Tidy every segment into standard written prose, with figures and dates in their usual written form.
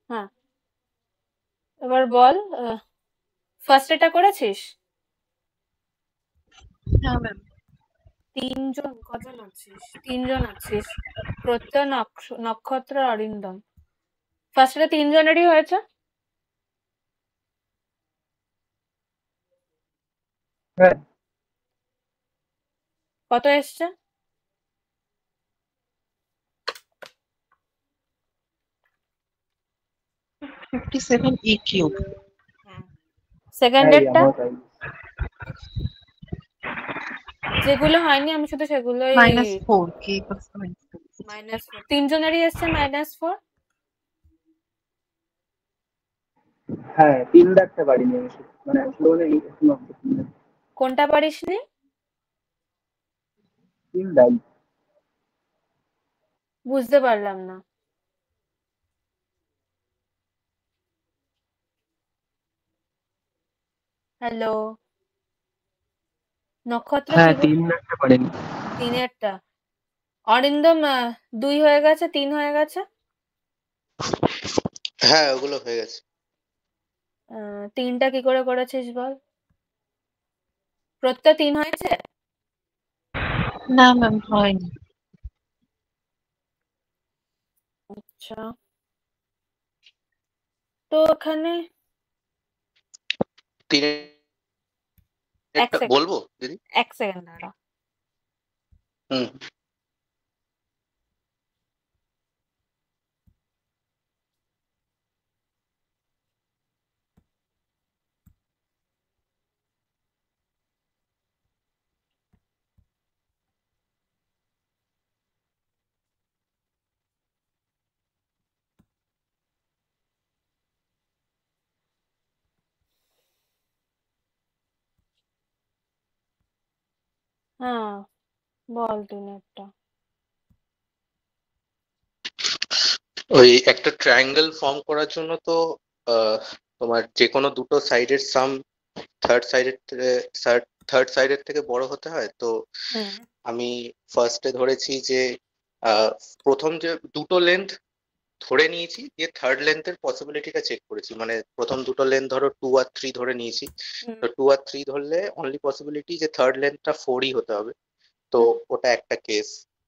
হ্যাঁ, এবার বল। ফার্স্ট এটা করেছিস? হ্যাঁ ম্যাম। তিনজন, কজন আছিস? তিনজন আছিস, প্রত্যয়, নক্ষত্র, অরিন্দম। ফার্স্ট এটা তিনজনেরই হয়েছে। হ্যাঁ, কত এসছে? 57 e কিউব। সেকেন্ডেরটা আমার তাই। যেগুলো হয়নি আমি শুধু সেগুলোই -4 k -4। তিনজনেরই এসছে -4। হ্যাঁ, তিন রাখতে পারিনি আমি মানে স্লোনে কোনটা পারিসনি? তিন দাই। বুঝতে পারলাম না। হ্যালো, নক্ষত্র হ্যাঁ, কি বল? তিন রাখতে পারিনি। তিনেরটা। অরিন্দম 2 হয়ে গেছে, 3 হয়ে গেছে। হ্যাঁ, ওগুলো হয়ে গেছে। 3টা কি করে করেছিস বল? প্রত্যয় 3 হয়েছে? না ম্যাম, হয়নি। আচ্ছা, তো ওখানে এক তিনের সেকেন্ড, বলবো দিদি? 1 সেকেন্ড দাঁড়া। হুম। হ্যাঁ, বল তিনেরটা। ওই একটা ট্রায়াঙ্গেল ফর্ম করার জন্য তো তোমার যে কোনো দুটো সাইডের সাম থার্ড সাইডের থার্ড সাইডের থেকে বড় হতে হয় তো। হুম। আমি ফার্স্টে ধরেছি যে আহ, প্রথম যে দুটো লেন্থ ধরে নিয়েছি, দিয়ে থার্ড লেন্থের পসিবিলিটিটা চেক করেছি। মানে প্রথম দুটো লেন্থ ধরো 2 আর 3 ধরে নিয়েছি। হুম। তো 2 আর 3 ধরলে অনলি পসিবিলিটি যে থার্ড লেন্থটা 4ই হতে হবে। তো হুম। ওটা একটা কেস,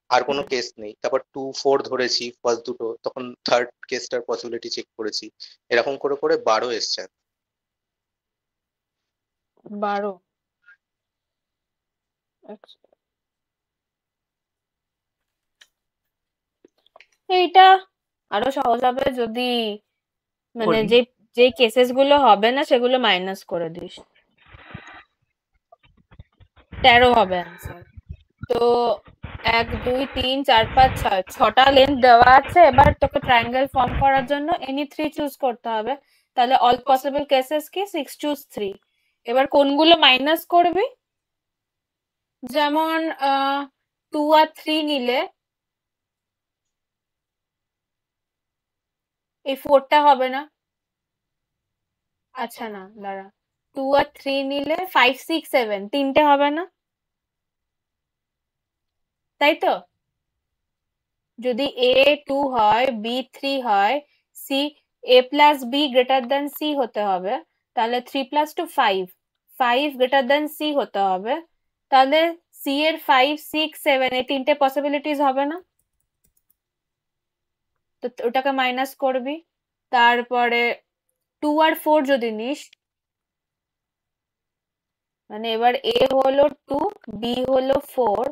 আর কোনো হুম। কেস নেই। তারপর 2 4 ধরেছি ফার্স্ট দুটো, তখন থার্ড কেসটার পসিবিলিটি চেক করেছি। এরকম করে করে 12 এসছে। 12। এইটা আরো সহজ হবে যদি মানে করি। যে যে কেসেস গুলো হবে না সেগুলো মাইনাস করে দিস। 13 হবে অ্যান্সার। তো 1 2 3 4 5 6, 6টা লেন্থ দেওয়া আছে। এবার তোকে ট্রায়াঙ্গেল ফর্ম করার জন্য এনি 3 চুজ করতে হবে। তাহলে অল পসিবল কেসেস কি 6 চুজ 3। এবার কোনগুলো মাইনাস করবি? যেমন 2 আর 3 নিলে এই 4টা হবে না। আচ্ছা না, দাঁড়া। 2 আর 3 নিলে 5 6 7 তিনটে হবে না, তাই তো? যদি এ 2 হয়, বি 3 হয়, C A plus B greater than C হতে হবে। তাহলে 3 প্লাস 2 5, 5 গ্রেটার দেন সি হতে হবে। তাহলে সি এর 5 6 7 এই তিনটে পসিবিলিটিস হবে না, তো ওটাকে মাইনাস করবি। তারপরে 2 আর 4 যদি নিস, মানে এবার এ হলো 2, বি হলো 4,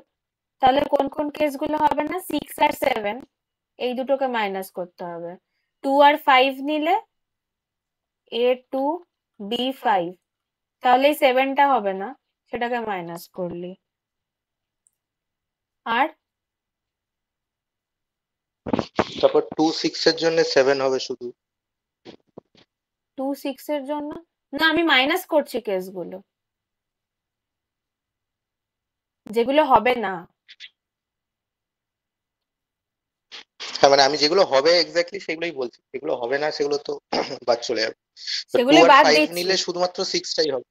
তাহলে কোন কোন কেসগুলো হবে না? 6 আর 7 এই দুটোকে মাইনাস করতে হবে। 2 আর 5 নিলে এ 2, বি 5, তাহলে এই 7টা হবে না, সেটাকে মাইনাস করলি। আর তারপর 2 6 এর জন্য 7 হবে শুধু। 2 6 এর জন্য না, আমি মাইনাস করছি কেসগুলো যেগুলো হবে না। হ্যাঁ, মানে আমি যেগুলো হবে এক্স্যাক্টলি সেগুলোই বলছি, যেগুলো হবে না সেগুলো তো বাদ চলে যাবে। তো 2 সেগুলো আর বাদ 5 দিচ্ছি। নিলে শুধুমাত্র 6টাই হবে।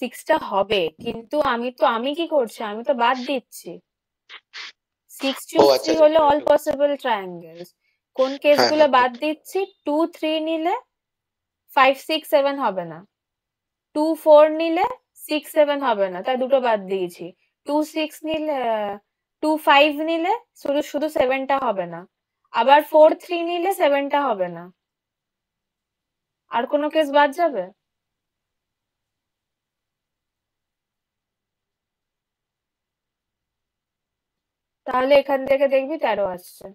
6টা হবে, কিন্তু আমি কি করছি, আমি তো বাদ দিচ্ছি। 6 ও choose আচ্ছা 3 আচ্ছা, হলো ঠিক all আছে। possible triangles। কোন হ্যাঁ কেসগুলো হ্যাঁ বাদ দিচ্ছি? 2 3 নিলে 5 6 7 হবে না, 2 4 নিলে 6 7 হবে না, তাই দুটো বাদ দিয়েছি। 2 6 নিলে 2 5 নিলে শুধু শুধু 7টা হবে না, আবার 4 3 নিলে 7টা হবে না। আর কোনো কেস বাদ যাবে? তাহলে এখান থেকে দেখবি 13 আসছে।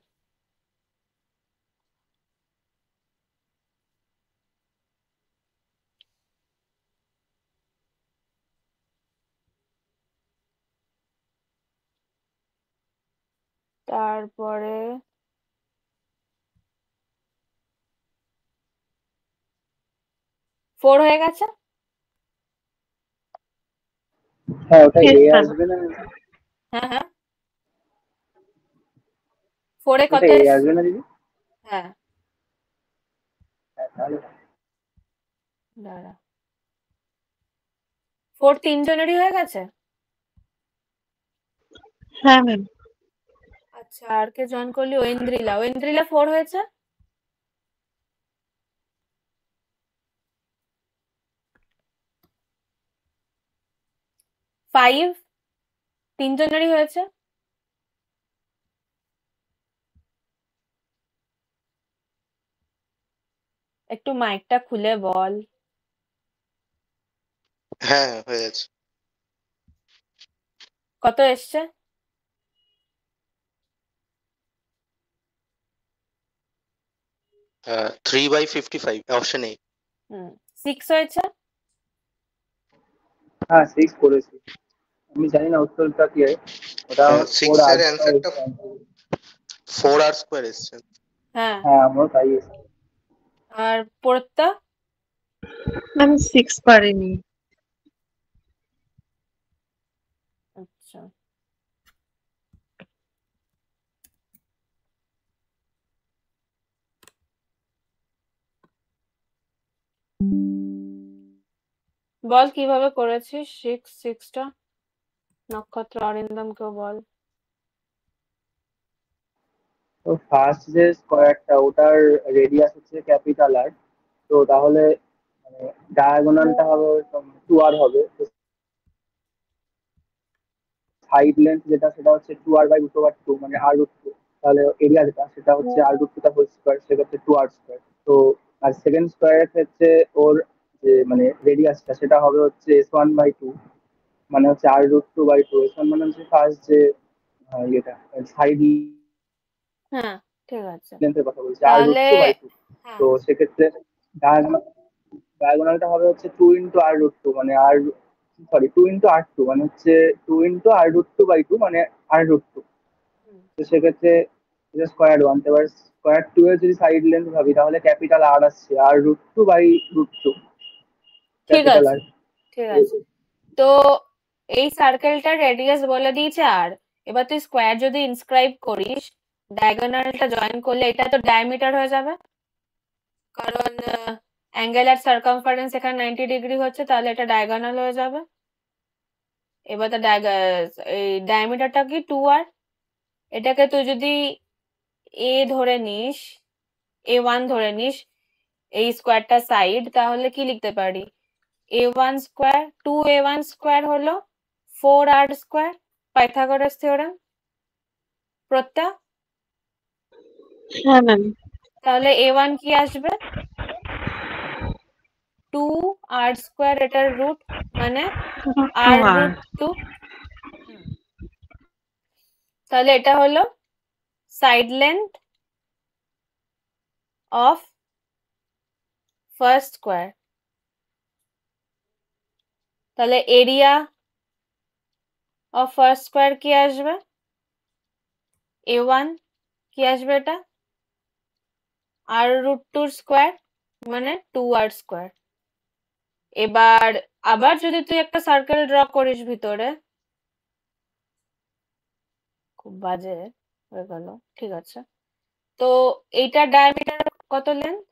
তারপরে 4 হয়ে গেছে। হ্যাঁ ওটা Yes, এ ma'am. আসবে না, হ্যাঁ হ্যাঁ, 4 এ ওটা কত এ এসছে? আসবে না দিদি? হ্যাঁ, হ্যাঁ, তাহলে দাঁড়া, 4 তিনজনেরই হয়ে গেছে। হ্যাঁ ম্যাম। আচ্ছা, আর কে জয়েন করলি? ঐন্দ্রিলা। ঐন্দ্রিলা 4 হয়েছে। ফাইভ তিনজনেরই হয়েছে। একটু মাইকটা খুলে বল। হ্যাঁ হয়ে গেছে। কত এসছে? 3/55 অপশন এ। 6 হয়েছে। হ্যাঁ 6 করেছি, আমি জানি না উত্তরটা কি হয়, ওটা আমার 6 4 এর আসবে অ্যান্সারটা 4r² এসছে। হ্যাঁ, হ্যাঁ আমার তাই এসেছে। আর পড়তা? ম্যাম 6 পারিনি। আচ্ছা, বল কিভাবে করেছিস 6টা? নক্ষত্র অরিন্দমকেও বল। তো ফার্স্ট যে স্কোয়ারটা ওটার রেডিয়াস হচ্ছে ক্যাপিটাল আর, তো তাহলে মানে ডায়াগোনালটা হবে 2r হবে, সাইড লেন্থ যেটা সেটা হচ্ছে 2r/√2 মানে r√2, তাহলে এরিয়া যেটা সেটা হচ্ছে r√2 টা হোল স্কোয়ার, সেক্ষেত্রে 2r²। তো আর সেকেন্ড স্কোয়ারের ক্ষেত্রে ওর যে মানে রেডিয়াসটা সেটা হবে হচ্ছে s1/2, মানে হচ্ছে r√2/2। s1 মানে হচ্ছে ফার্স্ট যে ইয়েটা সাইড হ্যাঁ, ঠিক আছে। লেন্থের কথা বলছি, তাহলে r√2/2। হ্যাঁ, তো সেক্ষেত্রে ডায়াগোনালটা হবে হচ্ছে 2 ইন্টু r√2 মানে আর, সরি 2 ইন্টু r2 মানে হচ্ছে 2 ইন্টু r√2/2 মানে r√2। হুম, তো সেক্ষেত্রে স্কোয়ার ওয়ান, এবার স্কোয়ার টু এর যদি সাইড লেন্থ ভাবি তাহলে ক্যাপিটাল আর আসছে r√2/√2 ঠিক ক্যাপিটাল আছে, আর। ঠিক আছে। তো এই সার্কেলটার রেডিয়াস বলে দিয়েছে আর, এবার তুই স্কোয়ার যদি ইনস্ক্রাইব করিস, ডায়াগোনালটা জয়েন করলে এটা তো ডায়ামিটার হয়ে যাবে, কারণ অ্যাঙ্গেল আর সার্কামফারেন্স এখানে 90 ডিগ্রি হচ্ছে, তাহলে এটা ডায়াগোনাল হয়ে যাবে। এবার তো এই ডায়ামিটারটা কি 2r, এটাকে তুই যদি এ ধরে নিস, a1 ধরে নিস, এই স্কোয়ারটা সাইড, তাহলে কি লিখতে পারি? a1 স্কোয়ার 2a1 স্কোয়ার হলো 4r², পাইথাগোরাস থিওরেম। প্রত্যয়, হ্যাঁ ম্যাম। তাহলে a1 কি আসবে? 2r², এটার রুট মানে √2r। r√2। তাহলে এটা হলো side length of first square. তাহলে এরিয়া অফ ফার্স্ট স্কোয়ার কি আসবে? a1 কি আসবে? এটা r√2 স্কোয়ার মানে 2r²। এবার আবার যদি তুই একটা সার্কেল ড্র করিস ভিতরে, খুব বাজে হয়ে গেল, ঠিক আছে। তো এইটার ডায়ামিটার কত লেন্থ?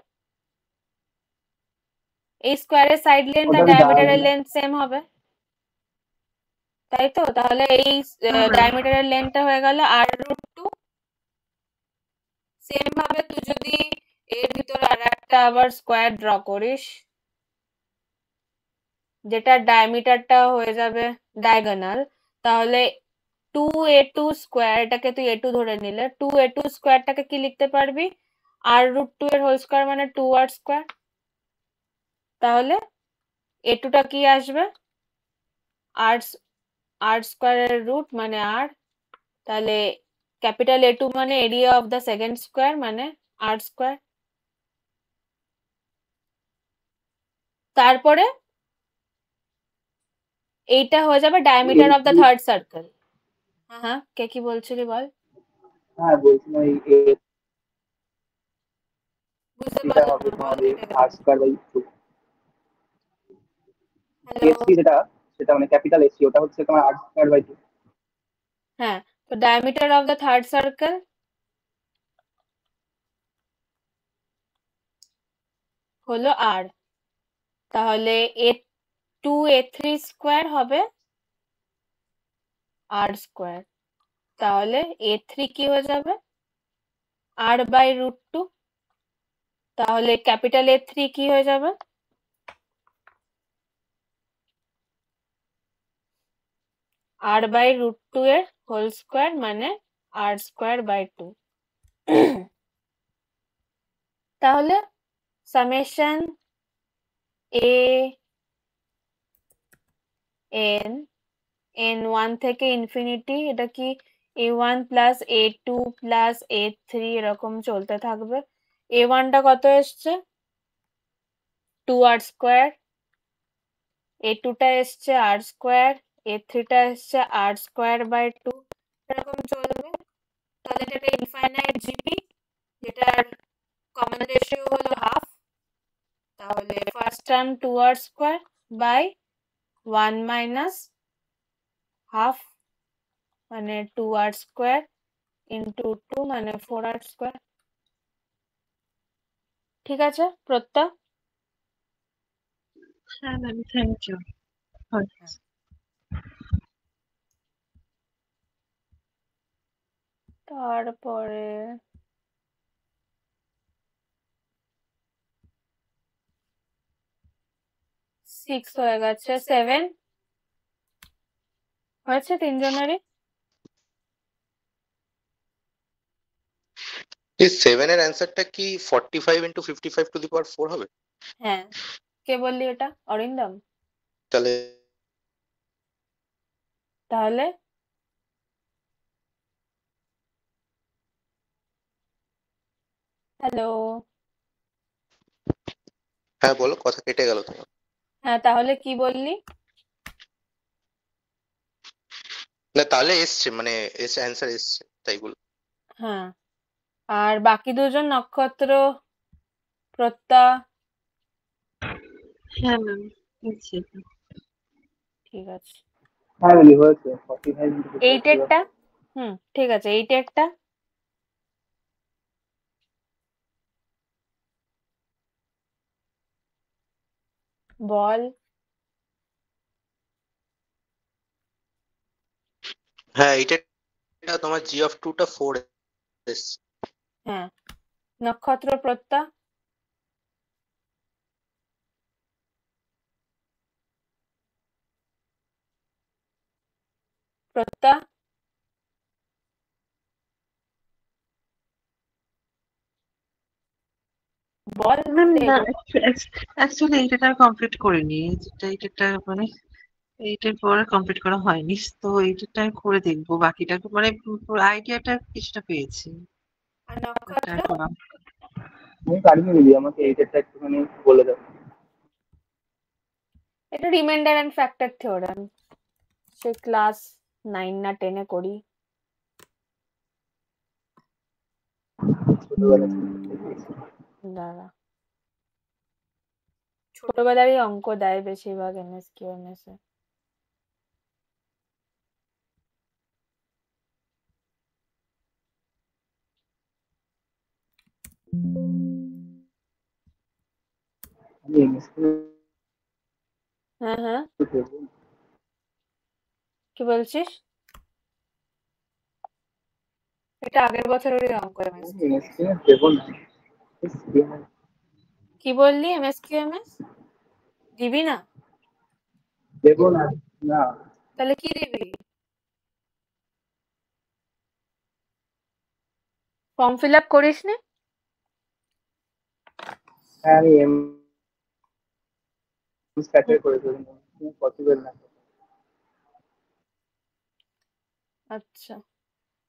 এই স্কোয়ারের সাইড লেন্থ আর ওটা ডায়ামিটারের লেন্থ সেম হবে, তাই তো? তাহলে এই হ্যাঁ ম্যাম। ডায়ামিটারের লেন্থটা হয়ে গেল r√2, সেম ভাবে তুই যদি এর ভিতরে আর একটা আবার স্কোয়ার ড্র করিস, যেটা ডায়ামিটারটা হয়ে যাবে ডায়াগোনাল, তাহলে 2a2 স্কোয়ার, এটাকে তুই a2 ধরে নিলে 2a2 স্কোয়ারটাকে কি লিখতে পারবি? r√2 এর হোল স্কোয়ার মানে 2r স্কোয়ার। তাহলে a2 টা কি আসবে? r স্কোয়ারের রুট মানে r। তাহলে ক্যাপিটাল A2 মানে area of the second square মানে r স্কোয়ার। তারপরে এইটা হয়ে যাবে diameter of the third circle. হ্যাঁ হ্যাঁ, কে কি বলছিলি বল। হ্যাঁ বলছিলাম এই বুঝতে এটা পারলাম হবে না, তোমার বল কেটে গেল। আর square by two. Hello. AC যেটা, সেটা মানে ক্যাপিটাল এসি, ওটা হচ্ছে তোমার আর স্কোয়ার বাই টু। হ্যাঁ, তো diameter of the third circle হলো r। তাহলে a2 a3 স্কোয়ার হবে r স্কোয়ার। তাহলে a3 কি হয়ে যাবে? r/√2। তাহলে ক্যাপিটাল A3 কি হয়ে যাবে? r/√2 এর হোল স্কোয়ার মানে r স্কোয়ার বাই 2। তাহলে সামেশন a n n1 থেকে ইনফিনিটি, এটা কি a1 plus a2 plus a3 এরকম চলতে থাকবে। a1 টা কত এসছে? 2r square. a2 টা এসছে r স্কোয়ার। a3 টা এসছে r স্কোয়ার বাই 2। এরকম চলবে। তাহলে এটা ইনফাইনাইট জিবি, যেটার কমন রেশিও হলো হাফ। তাহলে first term 2r square by 1 minus half মানে 2r স্কোয়ার ইন্টু 2 মানে 4r স্কোয়ার। ঠিক আছে প্রত্যয়? হ্যাঁ ম্যাম, থ্যাংক ইউ। তারপরে সিক্স হয়ে গেছে, 7 হয়েছে তিনজনেরই। এই 7 এর অ্যান্সারটা কি 45 ইন্টু 55 টু দি পাওয়ার 4 হবে? হ্যাঁ, কে বললি এটা? অরিন্দম? তাহলে তাহলে হ্যালো। হ্যাঁ বলো, কথা কেটে গেল তোমার। হ্যাঁ, তাহলে কি বললি? না তাহলে এসছে, মানে অ্যান্সার এসছে তাই বল। হ্যাঁ, আর বাকি দুজন নক্ষত্র, প্রত্যয়। হ্যাঁ ম্যাম, বুঝছি। ঠিক আছে। হ্যাঁ বলি হয়েছে 45 ইন্টু 55 এইটেরটা? ঠিক আছে, এইটেরটা বল। হ্যাঁ এইটা তোমার g(2) টা 4 এসছে। হ্যাঁ, নক্ষত্র প্রত্যয়। প্রত্যয় বল। ম্যাম না, এগুলো অ্যাকচুয়ালি এইটা কমপ্লিট করিনি। এইটা মানে এইটার পরে কমপ্লিট করা হয়নি, তো এইটা আমি করে দেখবো। বাকিটা মানে আইডিয়াটা কিছুটা পেয়েছি। আর এটা নক্ষত্র করা। আমি পারিনি দিদি, আমাকে এইটা একটুখানি বলে দাও। এটা reminder and factor theorem, say class 9 না 10 এ করি। ছোটবেলা থেকে দেখেছি। দাঁড়া, ছোটবেলারই অঙ্ক দেয় বেশিরভাগ এমএসকিউ এমএস এ। আমি এমএসসি হ্যাঁ হ্যাঁ, করবো। কি বলছিস? এটা আগের বছরেরই অঙ্ক এমএসকিউ। এমএসকিউ দেবো না। কি বললি এমএসকিউ এমএস দিবি না? দেবো না। না, তাহলে কি দিবি? ফর্ম ফিল আপ করিস নি? হ্যাঁ আমি স্যাটার করে দেবো, পসিবল না। আচ্ছা,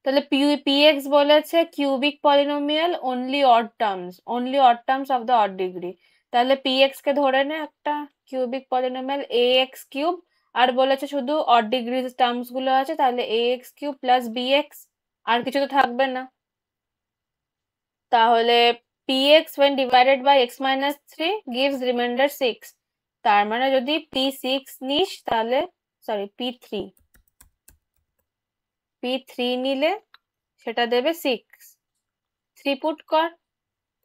তাহলে পিএক্স বলেছে cubic polynomial only odd terms of the odd degree. তাহলে পিএক্স কে ধরে নে একটা কিউবিক পলিনোমিয়াল এ এক্স কিউব, আর বলেছে শুধু অড ডিগ্রি টার্মস গুলো আছে, তাহলে এ এক্স কিউব প্লাস বিএক্স, আর কিছু তো থাকবে না। তাহলে px when divided by x minus 3 gives remainder 6। তার মানে যদি p6 নিস তাহলে সরি p3 নিলে সেটা দেবে 6। 3 পুট কর,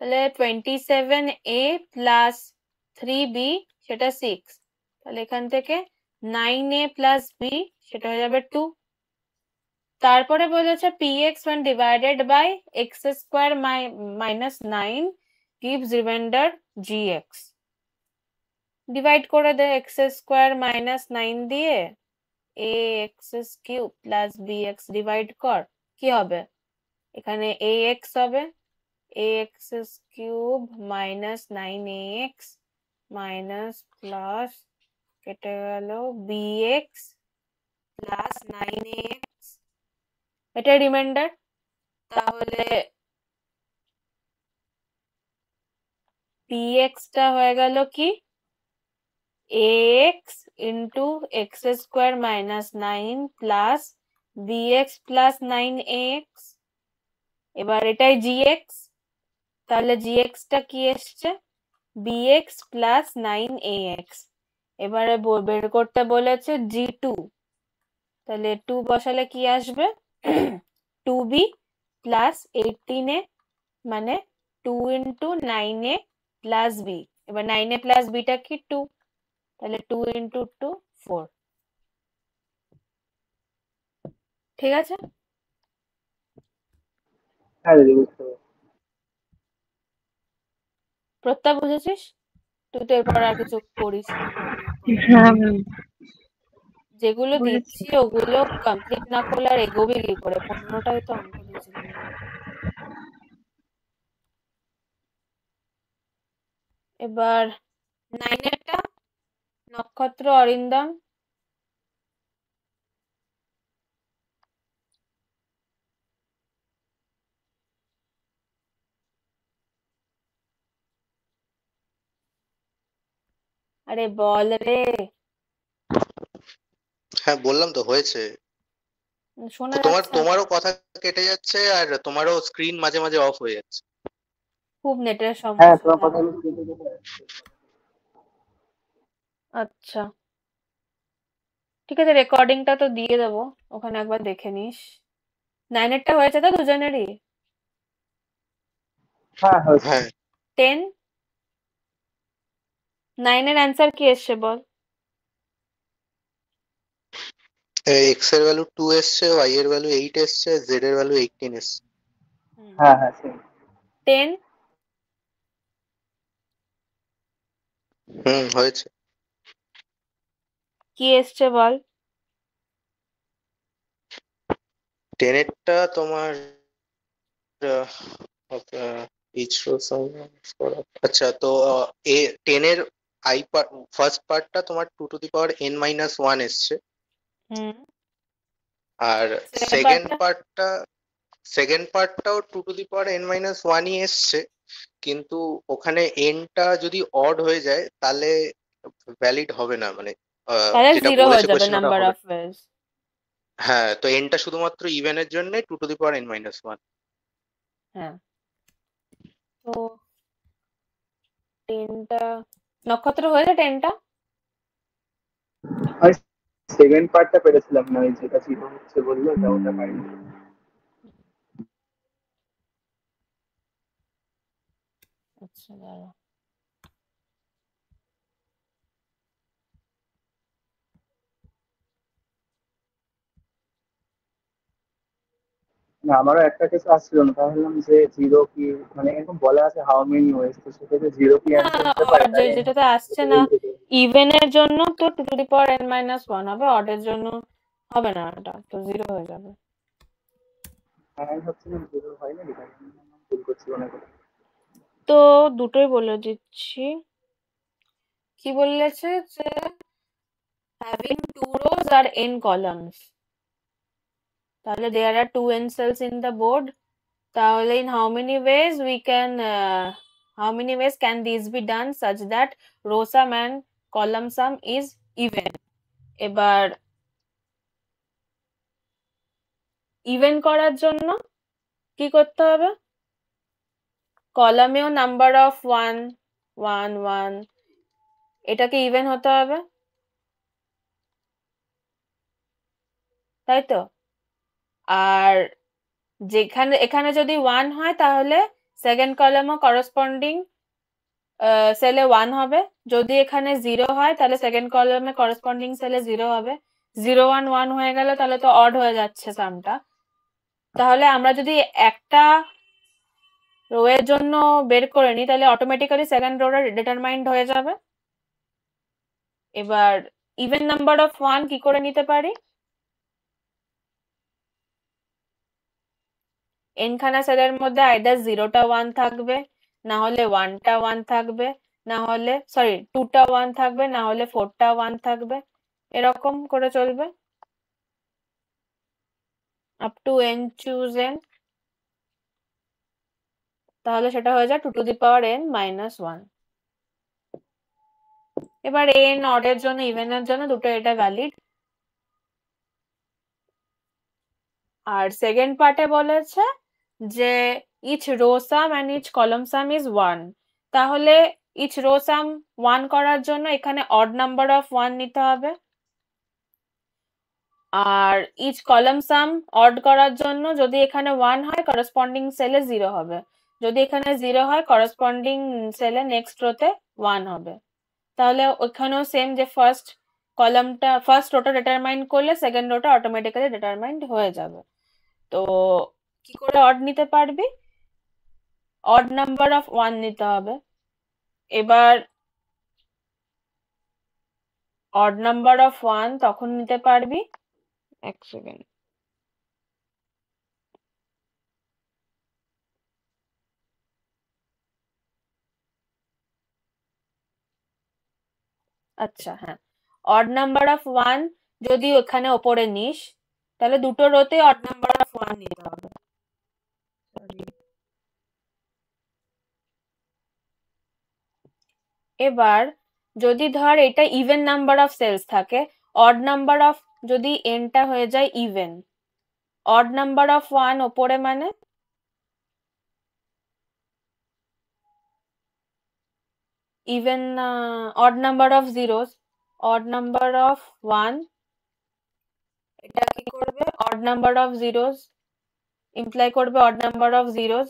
তাহলে 27a প্লাস 3b সেটা 6। তাহলে এখান থেকে 9a প্লাস b সেটা হয়ে যাবে 2। তারপরে বলেছে px when divided by x square minus 9 gives remainder gx। Divide করে দে x স্কোয়ার মাইনাস 9 দিয়ে, a x cube plus bx divide কর, কি হবে? এখানে ax হবে, ax cube minus 9ax minus plus কেটে গেল bx প্লাস 9ax, এটা রিমাইন্ডার। তাহলে px টা হয়ে গেল কি ax into x square minus 9 plus bx plus 9ax। এবার এটাই gx, তাহলে gx টা কি এসছে bx প্লাস 9ax। এবারে বের করতে বলেছে g2, তাহলে 2 বসালে কি আসবে 2b প্লাস 18a, মানে 2 ইন্টু 9a প্লাস b। এবার 9a প্লাস b টা কি 2, তাহলে 2 ইন্টু 2 4। ঠিক আছে? হ্যাঁ দিদি বুঝতে পারছি। প্রত্যয় বুঝেছিস? তুই তো এরপর আর কিছু করিস নি পড়ানোর পর। হ্যাঁ যেগুলো বুঝেছি। দিচ্ছি ওগুলো কমপ্লিট না করলে আর এগোবি কি করে? 15টাই তো অঙ্ক দিয়েছিলাম আমি। এবার 9এরটা নক্ষত্র অরিন্দম। আরে বল রে, হ্যাঁ বললাম তো হয়েছে। শোনা যাচ্ছে না তো। তোমারও কথা কেটে যাচ্ছে আর তোমারও স্ক্রিন মাঝে মাঝে অফ হয়ে যাচ্ছে। খুব নেটের হ্যাঁ সমস্যা তোমার কথা তাহলে। আমি কেটে কেটে আসছে। আচ্ছা ঠিক আছে, রেকর্ডিংটা তো দিয়ে দেবো, ওখানে একবার দেখে নিস। 9এরটা হয়েছে তো দুজনেরই? হ্যাঁ হয়েছে। হ্যাঁ 10, 9এর অ্যান্সার কি এসছে বল? এক্স এর ভ্যালু 2 এসছে, ওয়াই এর ভ্যালু 8 এসছে, জেড এর ভ্যালু 18 এসছে। হ্যাঁ হ্যাঁ সেম। 10 হয়েছে। কি এসছে বল? 10 এরটা তোমার ইচ রো আচ্ছা তো এ 10 এর আই পার্ট ফার্স্ট পার্টটা তোমার 2 to the power n minus 1 এসছে, হুম, আর সেকেন্ড সেকেন্ড পার্টটা? পার্টটা সেকেন্ড পার্টটাও 2 to the power n minus 1ই এসছে, কিন্তু ওখানে এনটা যদি অড হয়ে যায় তাহলে ভ্যালিড হবে না, মানে তাহলে যেটা জিরো হয়ে বলেছে যাবে কোশ্চেন ওটা নাম্বার হবে অফ না। ওয়েজ। হ্যাঁ তো এনটা শুধুমাত্র ইভেনের জন্য 2 to the power n minus 1। হ্যাঁ, তো 10টা নক্ষত্র হয়েছে 10টা। আর সেকেন্ড পার্টটা পেরেছিলাম না, ওই যেটা জিরো হচ্ছে বললো ওটা ওটা পাইনি। আচ্ছা দাঁড়া, না, আমারও একটা কেস আসছিল না, ভাবলাম যে জিরো কি, মানে এরকম বলা আছে হাউ মেনি ওয়েজ, তো সেক্ষেত্রে জিরো কি অ্যান্সার হতে পারে, তাই আমি যেটাতে আসছে ওটা না বলতে চাই। ইভেনের জন্য তো two to the power n minus one হবে, অডের জন্য হবে না, এটা তো জিরো হয়ে যাবে। আমি ভাবছিলাম জিরো হয় না, এটা ভুল করছি মনে করি। তো দুটোই বলে দিচ্ছি। কি বলেছে যে having two rows আর n columns, তাহলে there are two n cells in the board, তাহলে in how many ways we can how many ways can these be done such that row sum and column sum is even? এবার even করার জন্য কি করতে হবে, কলামেও number of 1 1 1, এটাকে even হতে হবে, তাই তো। আর যেখানে এখানে যদি 1 হয় তাহলে সেকেন্ড কলামও করসপন্ডিং সেলে 1 হবে, যদি এখানে 0 হয় তাহলে সেকেন্ড কলামে করসপন্ডিং সেলে 0 হবে। 0 1 1 হয়ে গেল তাহলে তো অড হয়ে যাচ্ছে সামটা, তাহলে আমরা যদি একটা রো এর জন্য বের করে নিই তাহলে অটোমেটিক্যালি সেকেন্ড রোটা ডিটারমাইন্ড হয়ে যাবে। এবার ইভেন নাম্বার অফ 1 কি করে নিতে পারি, n খানা সেলের মধ্যে আইদার 0টা 1 থাকবে, না হলে 1টা 1 থাকবে, না হলে সরি 2টা 1 থাকবে, না হলে 4টা 1 থাকবে, এরকম করে চলবে up to n choose n, তাহলে সেটা হয়ে যায় two to the power n minus 1। এবার n অডের জন্য ইভেনের জন্য দুটো এটা ভ্যালিড। আর সেকেন্ড পার্টে বলেছে যে each row sum and each column sum is 1, তাহলে ইচ রো সাম 1 করার জন্য এখানে অড নাম্বার অফ 1 নিতে হবে, আর ইচ কলাম সাম অড করার জন্য যদি এখানে 1 হয় করসপন্ডিং সেলে 0 হবে, যদি এখানে 0 হয় করসপন্ডিং সেলে নেক্সট রোতে 1 হবে। তাহলে ওখানেও সেম যে ফার্স্ট কলামটা ফার্স্ট রোটা ডিটারমাইন করলে সেকেন্ড রোটা অটোমেটিক্যালি ডিটারমাইন্ড হয়ে যাবে। তো কি করে অড নিতে পারবি, অড নাম্বার অফ 1 নিতে হবে। এবার অড নাম্বার অফ 1 তখন নিতে পারবি, এক সেকেন্ড, আচ্ছা হ্যাঁ, অড নাম্বার অফ 1 যদি ওখানে ওপরে নিস তাহলে দুটো রোতে অড নাম্বার অফ 1 নিতে হবে। এবার যদি ধর এটা ইভেন নাম্বার অফ সেলস থাকে, অড নাম্বার অফ যদি এনটা হয়ে যায় ইভেন, অড নাম্বার অফ 1 ওপরে মানে even odd number of zeros, odd number of 1 এটা কি করবে, odd number of zeros imply করবে অড নাম্বার অফ জিরোস,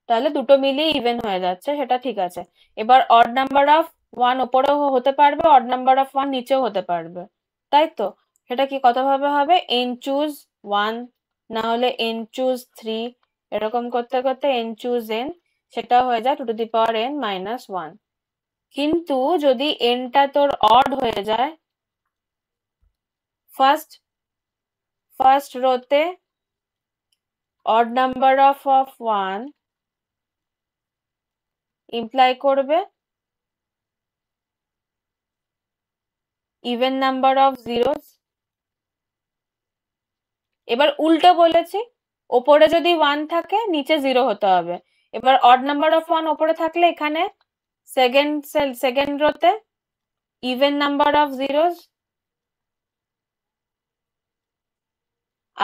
তাহলে দুটো মিলিয়ে ইভেন হয়ে যাচ্ছে, সেটা ঠিক আছে। এবার অড নাম্বার অফ 1 ওপরেও হতে পারবে, অড নাম্বার অফ 1 নিচেও হতে পারবে, তাই তো। সেটা কি কত ভাবে হবে, n চুজ 1 না হলে n চুজ 3, এরকম করতে করতে n চুজ n, সেটা হয়ে যায় two to the power n minus 1। কিন্তু যদি nটা তোর অড হয়ে যায়, ফার্স্ট রোতে অড নাম্বার অফ 1 ইমপ্লাই করবে ইভেন নাম্বার অফ জিরোস। এবার উল্টো বলেছি, ওপরে যদি 1 থাকে নিচে 0 হতে হবে। এবার অড নাম্বার অফ 1 ওপরে থাকলে এখানে সেকেন্ড রোতে ইভেন নাম্বার অফ জিরোস,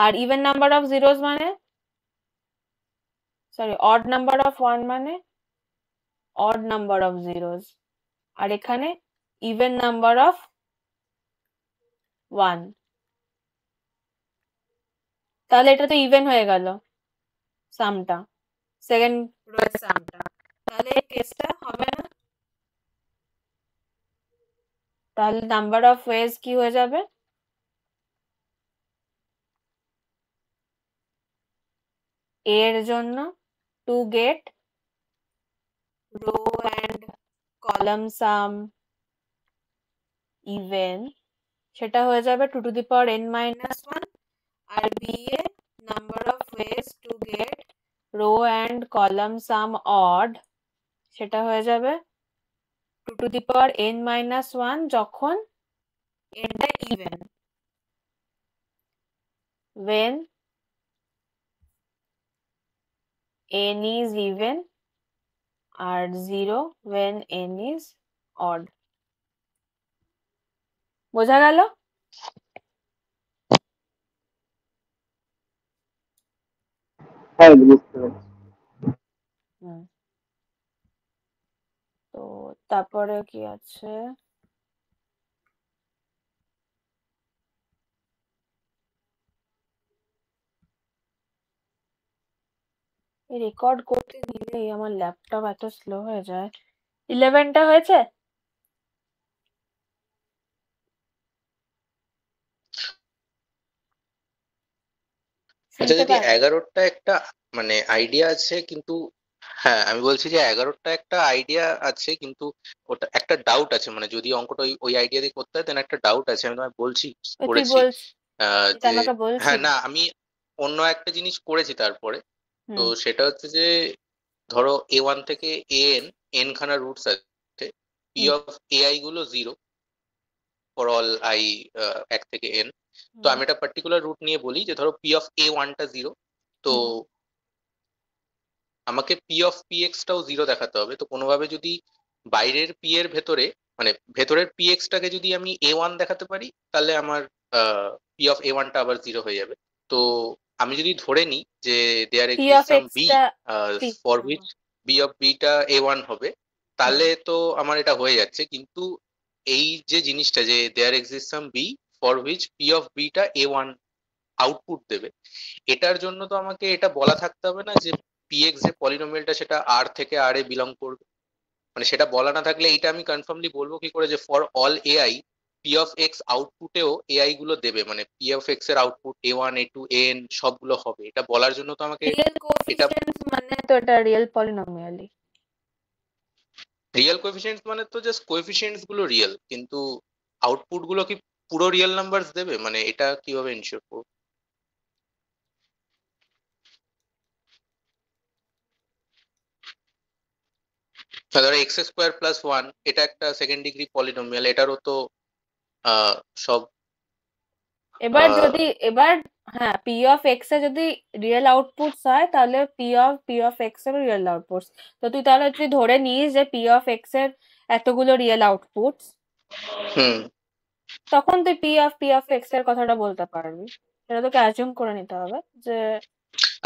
আর ইভেন নাম্বার অফ জিরোস মানে সরি অড নাম্বার অফ 1 মানে অড নাম্বার অফ জিরোস, আর এখানে ইভেন নাম্বার অফ 1, তাহলে এটা তো ইভেন হয়ে গেল সামটা, সেকেন্ড রোয়ের সামটা, তাহলে এই কেসটা হবে না, তাহলে নাম্বার অফ ওয়েজ কি হয়ে যাবে, A এর জন্য to get row and column sum even সেটা হয়ে যাবে 2 to the power n minus 1 R B A number of ways to get row and column sum odd সেটা হয়ে যাবে 2 to the power n minus 1 যখন n টা even when n is even R 0 when n is odd বোঝা গেল? হ্যাঁ বুঝতে পারছি। হুম। তো তারপরে কি আছে? রেকর্ড করতে দিলেই আমার ল্যাপটপ এত স্লো হয়ে যায়। 11টা হয়েছে? আচ্ছা শুনতে যদি পারবে? 11টা একটা মানে আইডিয়া আছে কিন্তু, হ্যাঁ আমি বলছি যে 11টা একটা আইডিয়া আছে কিন্তু ওটা একটা ডাউট আছে, মানে যদি অঙ্কটা ওই ওই আইডিয়া দিয়ে করতে হয় দেন একটা ডাউট আছে, আমি তোমায় বলছি তুই করেছি বলছিস, তুই যে আমাকে হ্যাঁ বলছিস? না আমি অন্য একটা জিনিস করেছি তারপরে। তো হুম সেটা হচ্ছে যে ধরো A1 থেকে an n খানা রুটস আছে, পি হুম অফ ai গুলো 0 ফর অল i 1 থেকে n। তো হুম আমি একটা পার্টিকুলার রুট নিয়ে বলি যে ধরো পি অফ a1 টা 0, তো হুম আমাকে পি অফ পি এক্সটাও 0 দেখাতে হবে। তো কোনোভাবে যদি বাইরের পি এর ভেতরে মানে ভেতরের পি এক্সটাকে যদি আমি a1 দেখাতে পারি তাহলে আমার পি অফ a1 টা আবার 0 হয়ে যাবে। তো আমি যদি ধরে নিই যে there P exist of some B এক্সটা for which B of beta a1 হবে, তাহলে তো আমার এটা হয়ে যাচ্ছে। কিন্তু এই যে জিনিসটা যে there exist some B for which P of beta a1 output দেবে, এটার জন্য তো আমাকে এটা বলা থাকতে হবে না যে px যে পলিনোমিয়ালটা সেটা r থেকে r এ বিলং করবে। মানে সেটা বলা না থাকলে এটা আমি কনফার্মলি বলবো কি করে যে for all ai p of x আউটপুটেও ai গুলো দেবে, মানে p অফ x এর আউটপুট a1 a2 an সবগুলো হবে। এটা বলার জন্য তো আমাকে রিয়েল এটা কোএফিসিয়েন্টস মানে তো এটা রিয়েল পলিনোমিয়ালই। রিয়েল কোএফিসিয়েন্টস মানে তো জাস্ট কোএফিসিয়েন্টস গুলো রিয়েল, কিন্তু আউটপুট গুলো কি পুরো রিয়েল নাম্বারস দেবে, মানে এটা কিভাবে এনশিওর করবো? ধরো এক্স স্কোয়ার প্লাস 1 এটা একটা সেকেন্ড ডিগ্রি পলিনোমিয়াল, এটারও তো সব এবার আহ, যদি এবার হ্যাঁ পি অফ এক্স এ যদি রিয়েল আউটপুটস হয় তাহলে পি অফ এক্স এর রিয়েল আউটপুটস। তো তুই তাহলে তুই ধরে নিস যে পি অফ এক্স এর এতগুলো রিয়েল আউটপুটস, হুম তখন তুই পি অফ এক্স এর কথাটা বলতে পারবি। সেটা তোকে অ্যাজিউম করে নিতে হবে যে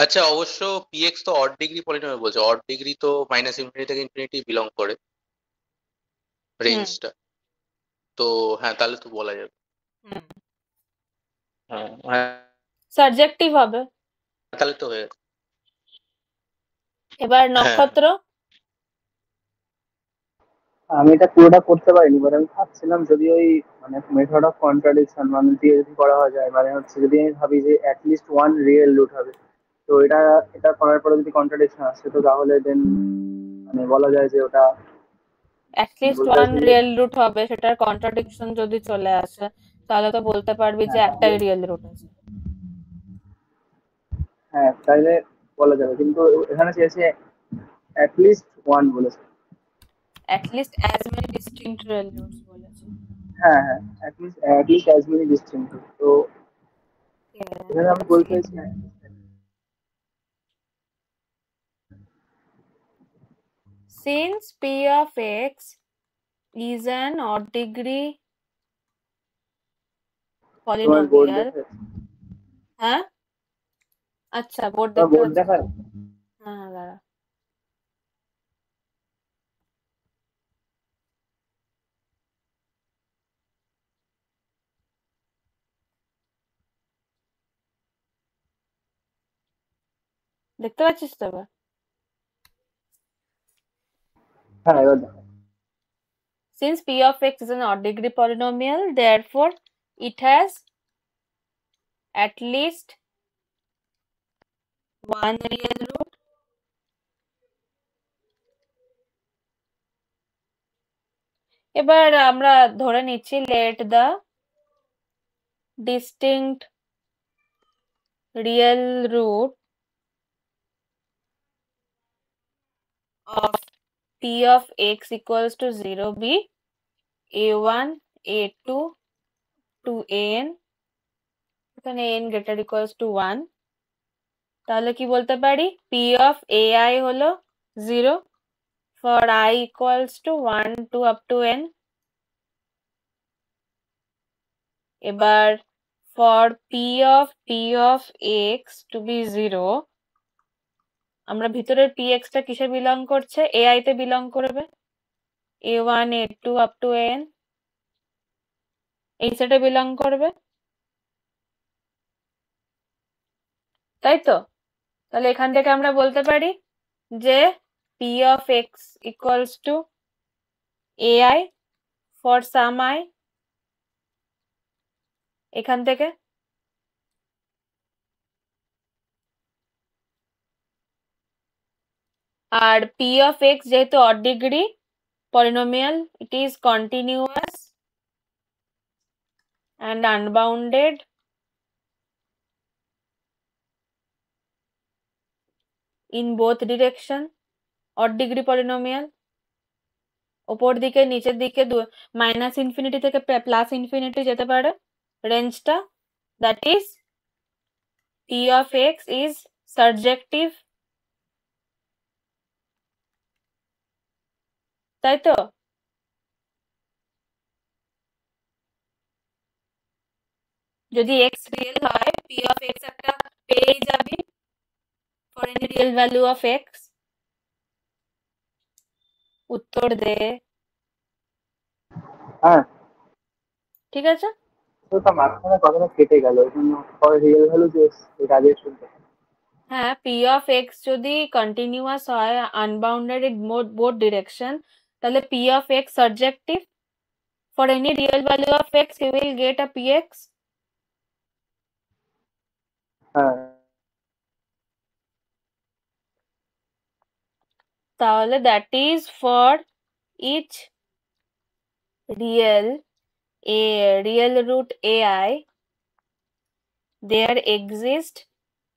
আচ্ছা অবশ্য পিএক্স তো অড ডিগ্রি পলিনোমিয়াল বলছে, অড ডিগ্রি তো মাইনাস ইনফিনিটি থেকে ইনফিনিটি বিলং করে হুম রেঞ্জটা। তো হ্যাঁ তাহলে তো বলা যাবে। হুম হ্যাঁ হ্যাঁ, সাবজেক্টিভ হবে। তাহলে তো হয়ে গেছে। এবার হ্যাঁ নক্ষত্র। আমি এটা পুরোটা করতে পারিনি, বাট আমি ভাবছিলাম যদি ওই মানে মেথড অফ কন্ট্রাডিকশন মানে দিয়ে যদি করা যায়, মানে হচ্ছে যদি আমি ভাবি যে অ্যাটলিস্ট ওয়ান রিয়েল রুট হবে, তো এটা এটা করার পরে যদি কন্ট্রাডিকশন আসে তো তাহলে দেন মানে বলা যায় যে ওটা অ্যাটলিস্ট বলতে ওয়ান চাইছে যে রিয়েল রুট হবে, সেটার কন্ট্রাডিকশন যদি চলে আসে তাহলে তো বলতে পারবি যে হ্যাঁ একটাই তাহলে রিয়েল রুট আছে। হ্যাঁ তাইলে বলা যাবে, কিন্তু এখানে চেয়েছে অ্যাটলিস্ট ওয়ান বলেছে। At least as many distinct real roots বলেছে। হ্যাঁ হ্যাঁ অ্যাটলিস্ট অ্যাজ মেনি ডিস্টিংক্ট, তো এখানে আমি পড়ছি। বলতে চাইছি হ্যাঁ, Since p of x is an odd degree তোমার বোর্ড polynomial, দেখে হ্যাঁ আচ্ছা বোর্ড তোমার দেখতে বোর্ড পাচ্ছি। দেখায়। হ্যাঁ হ্যাঁ দাঁড়া। দেখতে পাচ্ছিস তো এবার? হ্যাঁ এবার দেখো। Since p of x is an odd degree polynomial, therefore it has at least 1 real root এবার আমরা ধরে নিচ্ছি let the distinct real root of p of x equals to 0 be a1 a2 to an এখানে n greater equals to 1 তাহলে কি বলতে পারি p of ai হলো 0 for I equals to 1 to up to n এবার for p of x to be 0 আমরা ভিতরের px টা কিসে বিলং করছে ai তে বিলং করবে a1 a2 up to an এই সেটে বিলং করবে তাই তো তাহলে এখান থেকে আমরা বলতে পারি যে p of x equals to ai for some I এখান থেকে আর p of x যেহেতু odd degree polynomial it is continuous and unbounded in both direction odd degree polynomial উপর দিকে নিচের দিকে মাইনাস ইনফিনিটি থেকে প্লাস ইনফিনিটি যেতে পারে রেঞ্জটা that is p of x is surjective তাই তো যদি x রিয়েল হয় p of x একটা পেয়ে যাবে for any real value of x উত্তর দে হ্যাঁ ঠিক আছে তো তার মাঝখানে কথাটা কেটে গেল ওই জন্য ফর রিয়েল ভ্যালু যে এটা আগে শুনতে হ্যাঁ p of x যদি কন্টিনিউয়াস হয় আনবাউন্ডেড ইন বোথ ডিরেকশন তাহলে p of x subjective for any real value of x you will get a px হ্যাঁ তাহলে that is for each real root ai there exists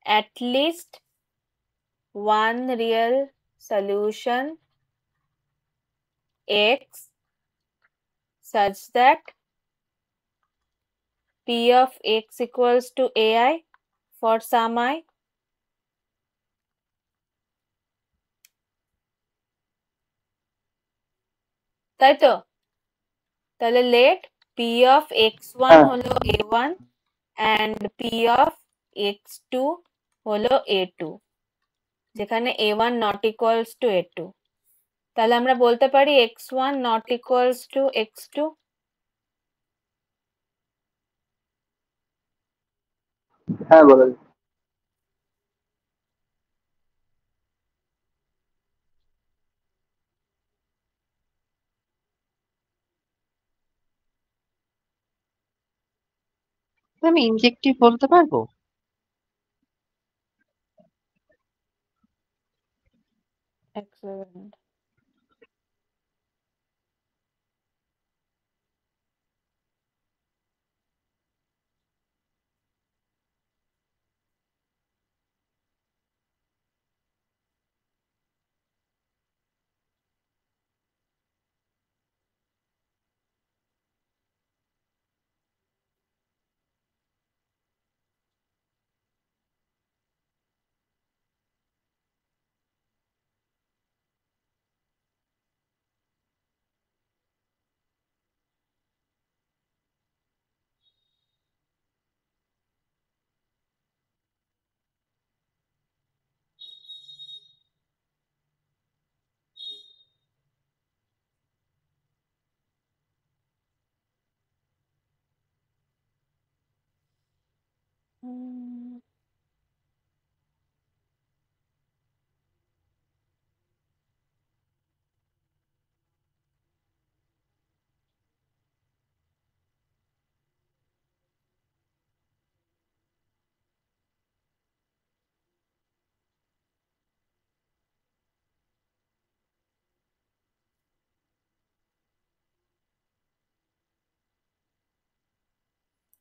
at least one real solution x such that p of x equals to ai for some I তাই তো তাহলে let p of x1 হলো a1 and p of x2 হলো a2 যেখানে a1 not equals to a2 তাহলে আমরা বলতে পারি x1 not equals to x2 হ্যাঁ বলো আমি ইনজেক্টিভ বলতে পারবো excellent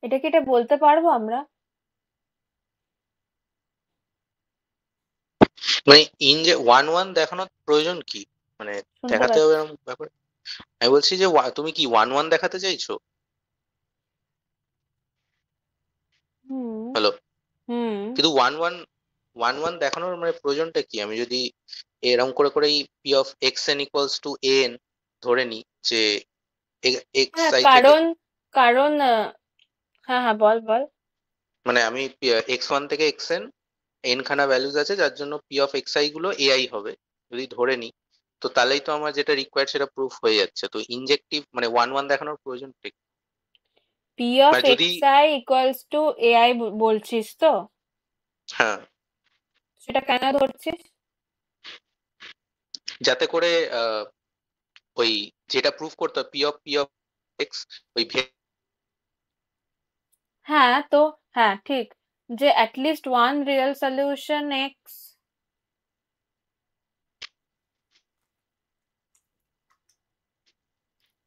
এটা বলতে পারবো আমরা? মানে যে 1 1 দেখানোর প্রয়োজন কি? মানে শুনতে দেখাতে হবে পাচ্ছি। এরকম ব্যাপার? আমি বলছি যে তুমি কি 1 1 দেখাতে চাইছো? হুম হ্যালো? হুম কিন্তু 1 1 দেখানোর মানে প্রয়োজনটা কি? আমি যদি এরকম করে করেই P of x N equals to N ধরে নিই যে এক্স হ্যাঁ আই থেকে, কারণ কারণ হ্যাঁ হ্যাঁ বল বল। মানে আমি x1 থেকে xn এন খানা ভ্যালুজ আছে যার জন্য পি অফ এক্স আই গুলো এআই হবে যদি ধরে নিই, তো তাহলেই তো আমার যেটা রিকোয়ার্ড সেটা প্রুফ হয়ে যাচ্ছে। তো ইনজেক্টিভ মানে 1 1 দেখানোর প্রয়োজন ঠিক, পি অফ মানে যদি, x I equals to AI বলছিস তো? হ্যাঁ, সেটা কেন ধরছিস? যাতে করে ওই যেটা প্রুফ করতে হবে পি অফ এক্স ওই হ্যাঁ তো হ্যাঁ ঠিক, যে at least one real solution x.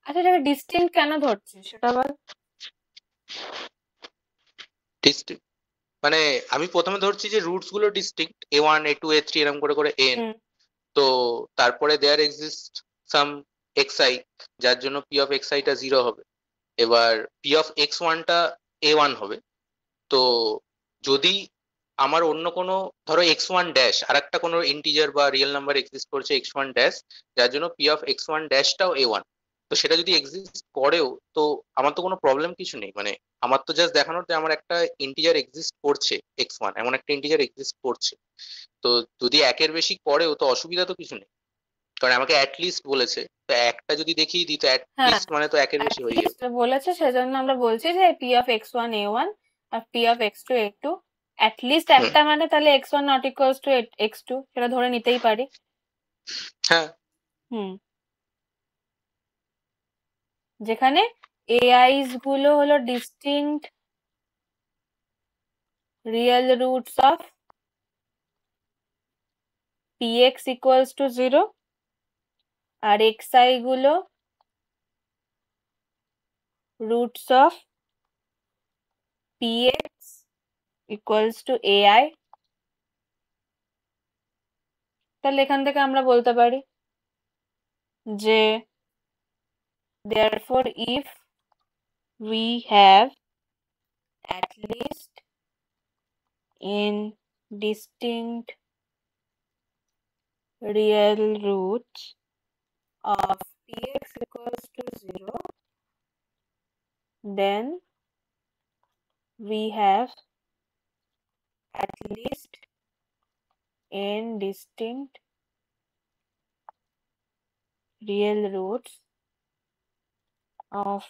আচ্ছা এটাকে ডিস্টিংক্ট কেন ধরছিস সেটা বল। ডিস্টিংক্ট মানে আমি প্রথমে ধরছি যে রুটস গুলো ডিস্টিংক্ট A1 A2 A3 এরকম করে করে এন, হুম তো তারপরে দেয়ার এক্সিস্ট সাম xi যার জন্য পি অফ এক্স আইটা 0 হবে। এবার পি অফ x1টা A1 হবে। তো যদি আমার অন্য কোনো, ধরো x1 ড্যাশ আর একটা কোনো ইন্টিজার বা রিয়েল নাম্বার এক্সিস্ট করছে x1 ড্যাশ যার জন্য পি অফ x1 ড্যাশটাও A1, তো সেটা যদি এক্সিস্ট করেও তো আমার তো কোনো প্রবলেম কিছু নেই। মানে আমার তো জাস্ট দেখানোর যে আমার একটা ইন্টিজার এক্সিস্ট করছে, x1 এমন একটা ইন্টিজার এক্সিস্ট করছে। তো যদি একের বেশি করেও তো অসুবিধা তো কিছু নেই, কারণ আমাকে অ্যাটলিস্ট বলেছে। তো একটা যদি দেখিয়ে দিই তো হ্যাঁ অ্যাটলিস্ট মানে তো একের বেশি হয়ে যাবে। অ্যাটলিস্ট বলেছে সেজন্য আমরা বলছি যে P of x one a one আর P of x two a two, at least hmm, একটা মানে তাহলে x one not equals to x two সেটা ধরে নিতেই পারি। হ্যাঁ, হুম, যেখানে এআইস গুলো হলো distinct real roots of P X equals to 0 আর এক্স আই গুলো roots of P X equals to AI. তাহলে এখান থেকে আমরা বলতে পারি যে therefore if we have at least in distinct real roots of px equals to 0, then we have at least n distinct real roots of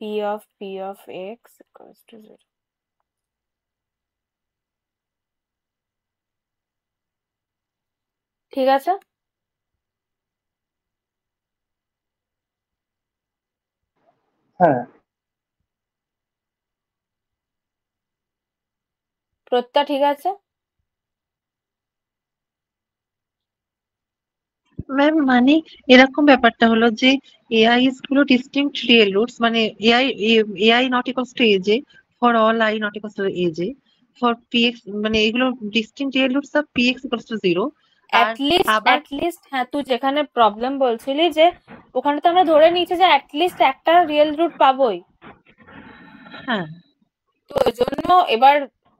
p of x equals to 0. ঠিক আছে? হ্যাঁ প্রত্যা ঠিক আছে? ম্যাম মানে এরকম ব্যাপারটা হলো যে এআইএস গুলো ডিস্টিংক্ট রিয়েল রুটস, মানে AI not equals to AJ for all I not equals to AJ for PX, মানে এগুলো distinct real roots of PX equals to 0। আর আবার অ্যাটলিস্ট হ্যাঁ তুই যেখানে প্রবলেম বলছিলি যে ওখানে তো আমরা ধরে নিয়েছি যে অ্যাটলিস্ট একটা রিয়েল রুট পাবোই, হ্যাঁ তো ওই জন্য এবার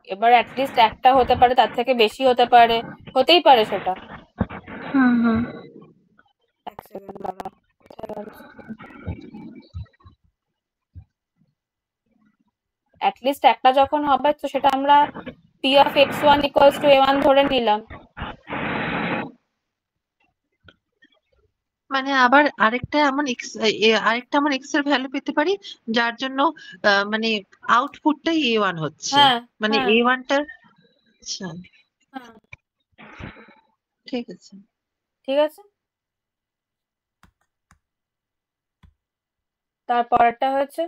এবার অ্যাটলিস্ট একটা হতে পারে, তার থেকে বেশি হতে পারে, হতেই পারে সেটা। হুম হুম এক সেকেন্ড দাঁড়া, কোথায় গেল? অ্যাটলিস্ট একটা যখন হবে তো সেটা আমরা P of x one equals to A one ধরে নিলাম। মানে আবার আরেকটা আমার এক্স এর ভ্যালু পেতে পারি যার জন্য মানে আউটপুটটাই A1 হচ্ছে, হ্যাঁ মানে হ্যাঁ A1টা। আচ্ছা হ্যাঁ ঠিক আছে। ঠিক আছে। তারপরটা হয়েছে,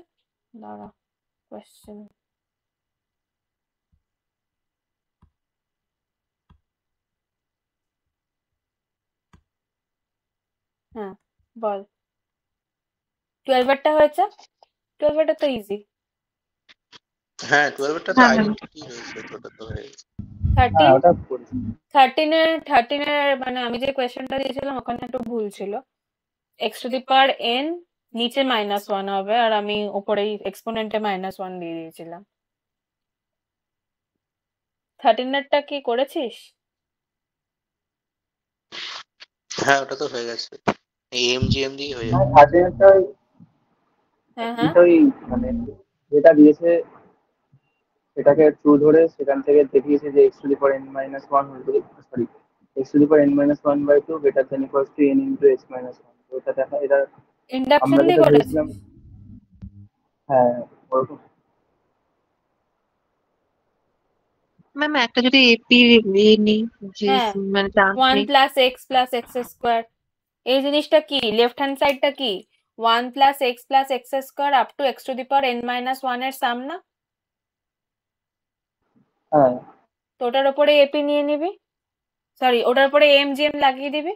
দাঁড়া, কোয়েশ্চেন, হ্যাঁ বল। 12 এরটা হয়েছে, 12 এরটা তো ইজি। হ্যাঁ 12 এরটা তো হ্যাঁ ম্যাম আইডেন্টিটি রয়েছে, তো ওটা তো হয়ে গেছে। হ্যাঁ 13 ওটা করেছি। 13 এর মানে আমি যে কোয়েশ্চেনটা দিয়েছিলাম ওখানে একটু ভুল ছিল। X to the power N নিচে -1 হবে, আর আমি ওপরেই এক্সপোনেন্টে -1 দিয়ে দিয়েছিলাম। 13এরটা কি করেছিস? হ্যাঁ ওটা তো হয়ে গেছে, এই এমজিএম দিয়ে হয়ে হ্যাঁ যাবে। 13 হ্যাঁ হ্যাঁ কিন্তু ওই মানে যেটা দিয়েছে সেটাকে ট্রু ধরে সেখান থেকে দেখিয়েছে যে x to the power n minus one sorry x to the power n minus one by two greater than equals to n into x minus one. তো এটা দেখা এটা ইন্ডাকশন আমরা দিয়ে যেটা ধরেছিলাম। করেছিস? হ্যাঁ ওরকম। ম্যাম একটা যদি এপি নিই যে হ্যাঁ মানে চান্স 1 নেই। Plus x plus x square, এই জিনিসটা কি? লেফট হ্যান্ড সাইডটা কি? 1 plus x square up to x to the power n minus one এর সাম না? হ্যাঁ তো ওটার উপরে এপি নিয়ে নিবি, সরি ওটার উপরে এমজিএম লাগিয়ে দিবি।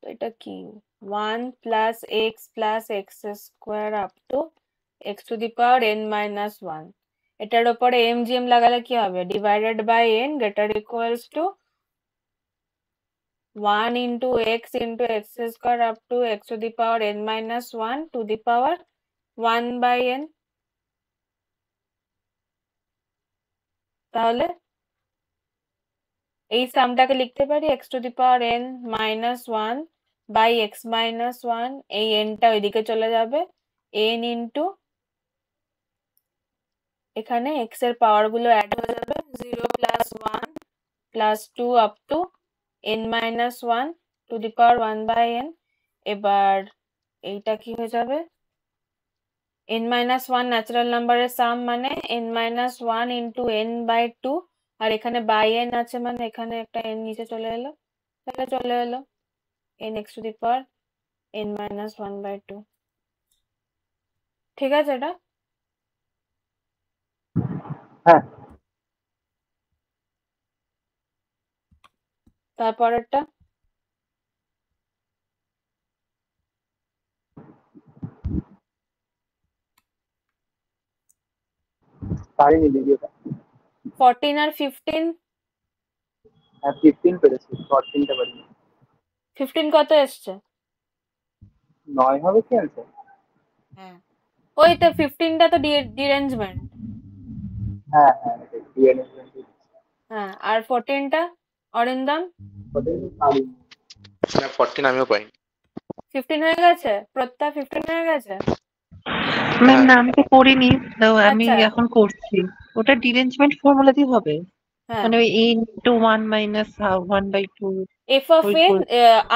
তো এটা কি? 1 plus x square up to x to the power n minus one, এটার উপরে এমজিএম লাগালে কি হবে? Divided by n greater equals to 1 into x square up to x to the power n minus 1 to the power 1 by n। তাহলে এই সামটাকে লিখতে পারি x to the power n minus 1 by x minus 1, এই nটা ওইদিকে চলে যাবে, n into এখানে x এর পাওয়ার গুলো অ্যাড হয়ে যাবে, 0 plus 1 plus 2 up to n minus 1 to the power 1 by n। এবার এইটা কি হয়ে যাবে? n minus 1 ন্যাচারাল নাম্বারের সাম মানে n minus 1 into n by 2, আর এখানে বাই n আছে মানে এখানে একটা n নিচে চলে এলো, তাহলে চলে এলো n x to the power n minus 1 by 2। ঠিক আছে এটা? হ্যাঁ তারপরেরটা পারিনি দিদি ওটা। 14 আর 15। হ্যাঁ 15 পেরেছি, 14টা পারিনি। 15 কত এসছে? 9 হবে কি অ্যান্সার? হ্যাঁ ওই তো 15টা তো ডিরেঞ্জমেন্ট। হ্যাঁ হ্যাঁ ডিএনএ। হ্যাঁ আর 14টা অরিন্দম? পারিনি। না 14 আমিও পাইনি। 15 হয়ে গেছে? প্রত্যয় 15 হয়ে গেছে? ম্যাম হ্যাঁ না আমি তো করিনি, তো আমি আচ্ছা এখন করছি। ওটা ডিরেঞ্জমেন্ট ফর্মুলা দিয়ে হবে, হ্যাঁ, মানে ওই a into 1 minus 1/2 F of ওই এ করে।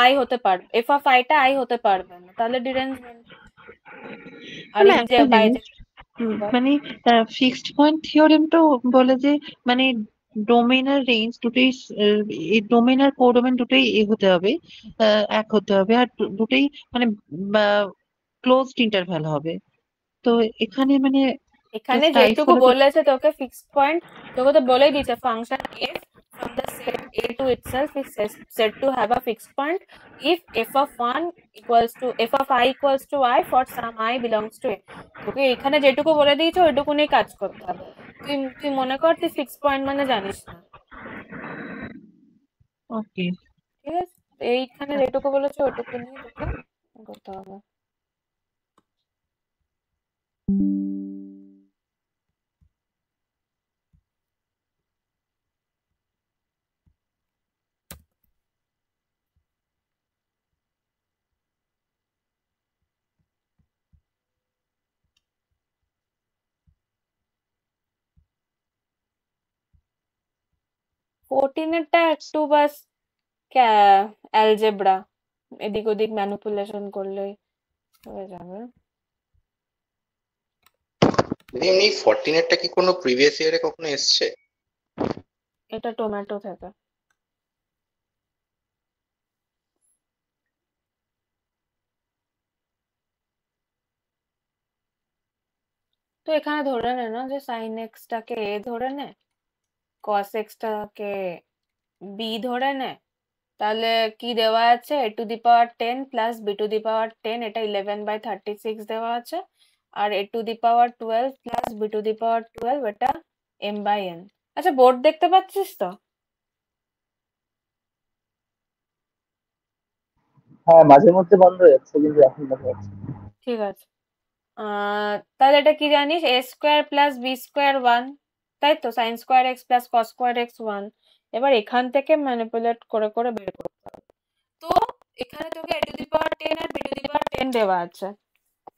আই হতে পারবে, এফ অফ আইটা আই হতে পারবে না, তাহলে ডিরেঞ্জমেন্ট। আর মানে এই যে একটা বাইরে জিনিস মানে ফিক্সড পয়েন্ট থিওরেম তো বলে যে মানে ডোমেন আর রেঞ্জ দুটোই এই ডোমেন আর কোডোমেন দুটোই হতে হবে, এক হতে হবে, আর দুটোই মানে ক্লোজড ইন্টারভ্যাল হবে। তো এখানে মানে এখানে জাস্ট টাইপ যেটুকু হলে তো বলেছে তোকে ফিক্সড পয়েন্ট, তোকে তো বলেই দিয়েছে function F from the set a to itself is said to have a fixed point if f of 1 equals to f of I equals to I for some I belongs to a। তোকে এখানে যেটুকু বলে দিয়েছে ওইটুকুনি কাজ করতে হবে। তুই তুই মনে কর তুই ফিক্সড পয়েন্ট মানে জানিস না, ওকে। ঠিক আছে? এইখানে যেটুকু বলেছে ওইটুকু নিয়ে তোকে করতে হবে। ফোরটিনেরটা একটু বাস অ্যালজেব্রা, এদিক ওদিক ম্যানিপুলেশন করলেই হয়ে যাবে। দিদি এমনি 14 কি কোনো প্রিভিয়াস ইয়ারে কখনো এসছে? এটা টমেটো থেকে। তো এখানে ধরে নে না যে সাইন এক্স টাকে এ ধরে নে, কস এক্স টাকে বি ধরে নে, তাহলে কি দেওয়া আছে, A to the power 10 plus B to the power 10, এটা 11/36 দেওয়া আছে, আর A to the power 12 plus B to the power 12, এটা m/n। আচ্ছা, বোর্ড দেখতে পাচ্ছিস তো? হ্যাঁ, মাঝে মধ্যে বন্ধ হয়ে যাচ্ছে, কিন্তু এখন দেখা যাচ্ছে। ঠিক আছে। তাহলে এটা কি জানিস, এ স্কোয়ার প্লাস বি স্কোয়ার 1, তাই তো, sine square x plus cos square x 1। এবার এখান থেকে ম্যানিপুলেট করে করে বের করতে হবে। তো এখানে তোকে এ টু দি পাওয়ার 10 আর বি টু দি পাওয়ার 10 দেওয়া আছে,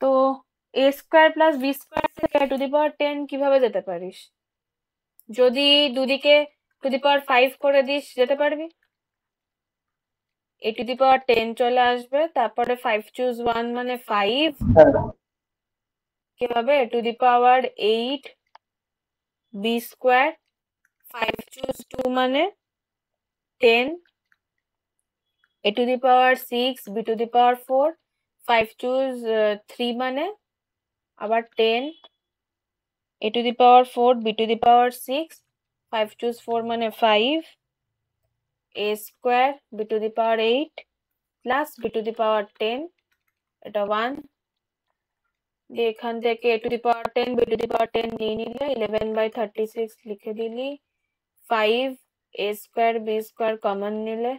তো A square plus B square থেকে এ টু দি পাওয়ার 10 কিভাবে যেতে পারিস? যদি দুদিকে টু দি পাওয়ার 5 করে দিস, যেতে পারবি? এ টু দি পাওয়ার 10 চলে আসবে, তারপরে 5 চুজ 1 মানে 5, হ্যাঁ, কি হবে, A to the power 8 B square, 5 choose 2 মানে 10, A to the power 6 B to the power 4, 5 choose 3 মানে আবার 10, A to the power 4 B to the power 6, 5 choose 4 মানে 5, A square B to the power 8 plus B to the power 10, এটা 1 দিয়ে এখান থেকে A to the power 10 B to the power 10 নিয়ে নিলে 11/36 লিখে দিলি, 5 A square B square common নিলে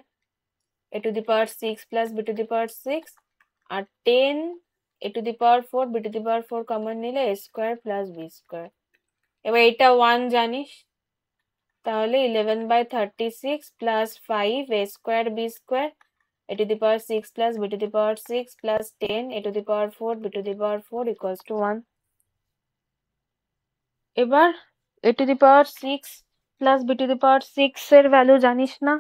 A to the power 6 plus B to the power 6, আর 10 A to the power 4 B to the power 4 common নিলে A square plus B square. এবার এটা 1 জানিস, তাহলে 11/36 plus 5 A square B square, A to the power 6 plus B to the power 6 plus 10 A to the power 4 B to the power 4 equals to 1। এবার A to the power 6 plus B to the power 6 এর value জানিস না,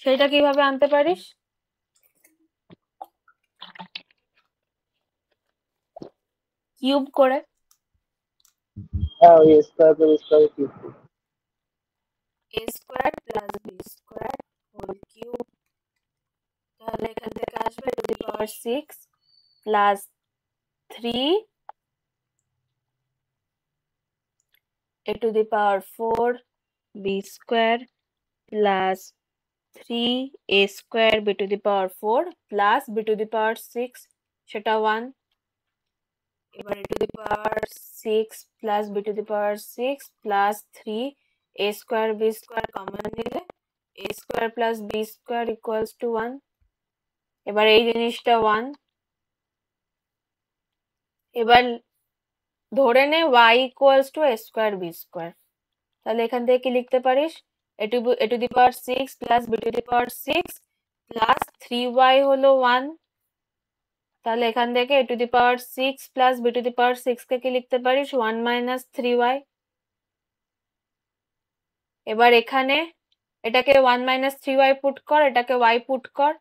সেটা কিভাবে আনতে পারিস? Cube করে। হ্যাঁ, ওই square plus square cube. A square plus B square whole cube, তাহলে এখান থেকে আসবে to the power 6 plus 3 A to the power 4 B square plus 3 A square B to the power 4 plus B to the power 6, সেটা 1। এবার A to the power 6 plus B to the power 6 plus 3 A square B square common নিলে A square plus B square equals to 1। এবার এই জিনিসটা 1। এবার ধরে নে y equals to A square B square, তাহলে এখান থেকে কি লিখতে পারিস, A to the power 6 plus B to the power 6 plus 3y হলো 1, তাহলে এখান থেকে A to the power 6 plus B to the power 6 কে কি লিখতে পারিস, 1 মাইনাস 3y। এবার এখানে এটাকে 1 মাইনাস 3y পুট কর, এটাকে y পুট কর,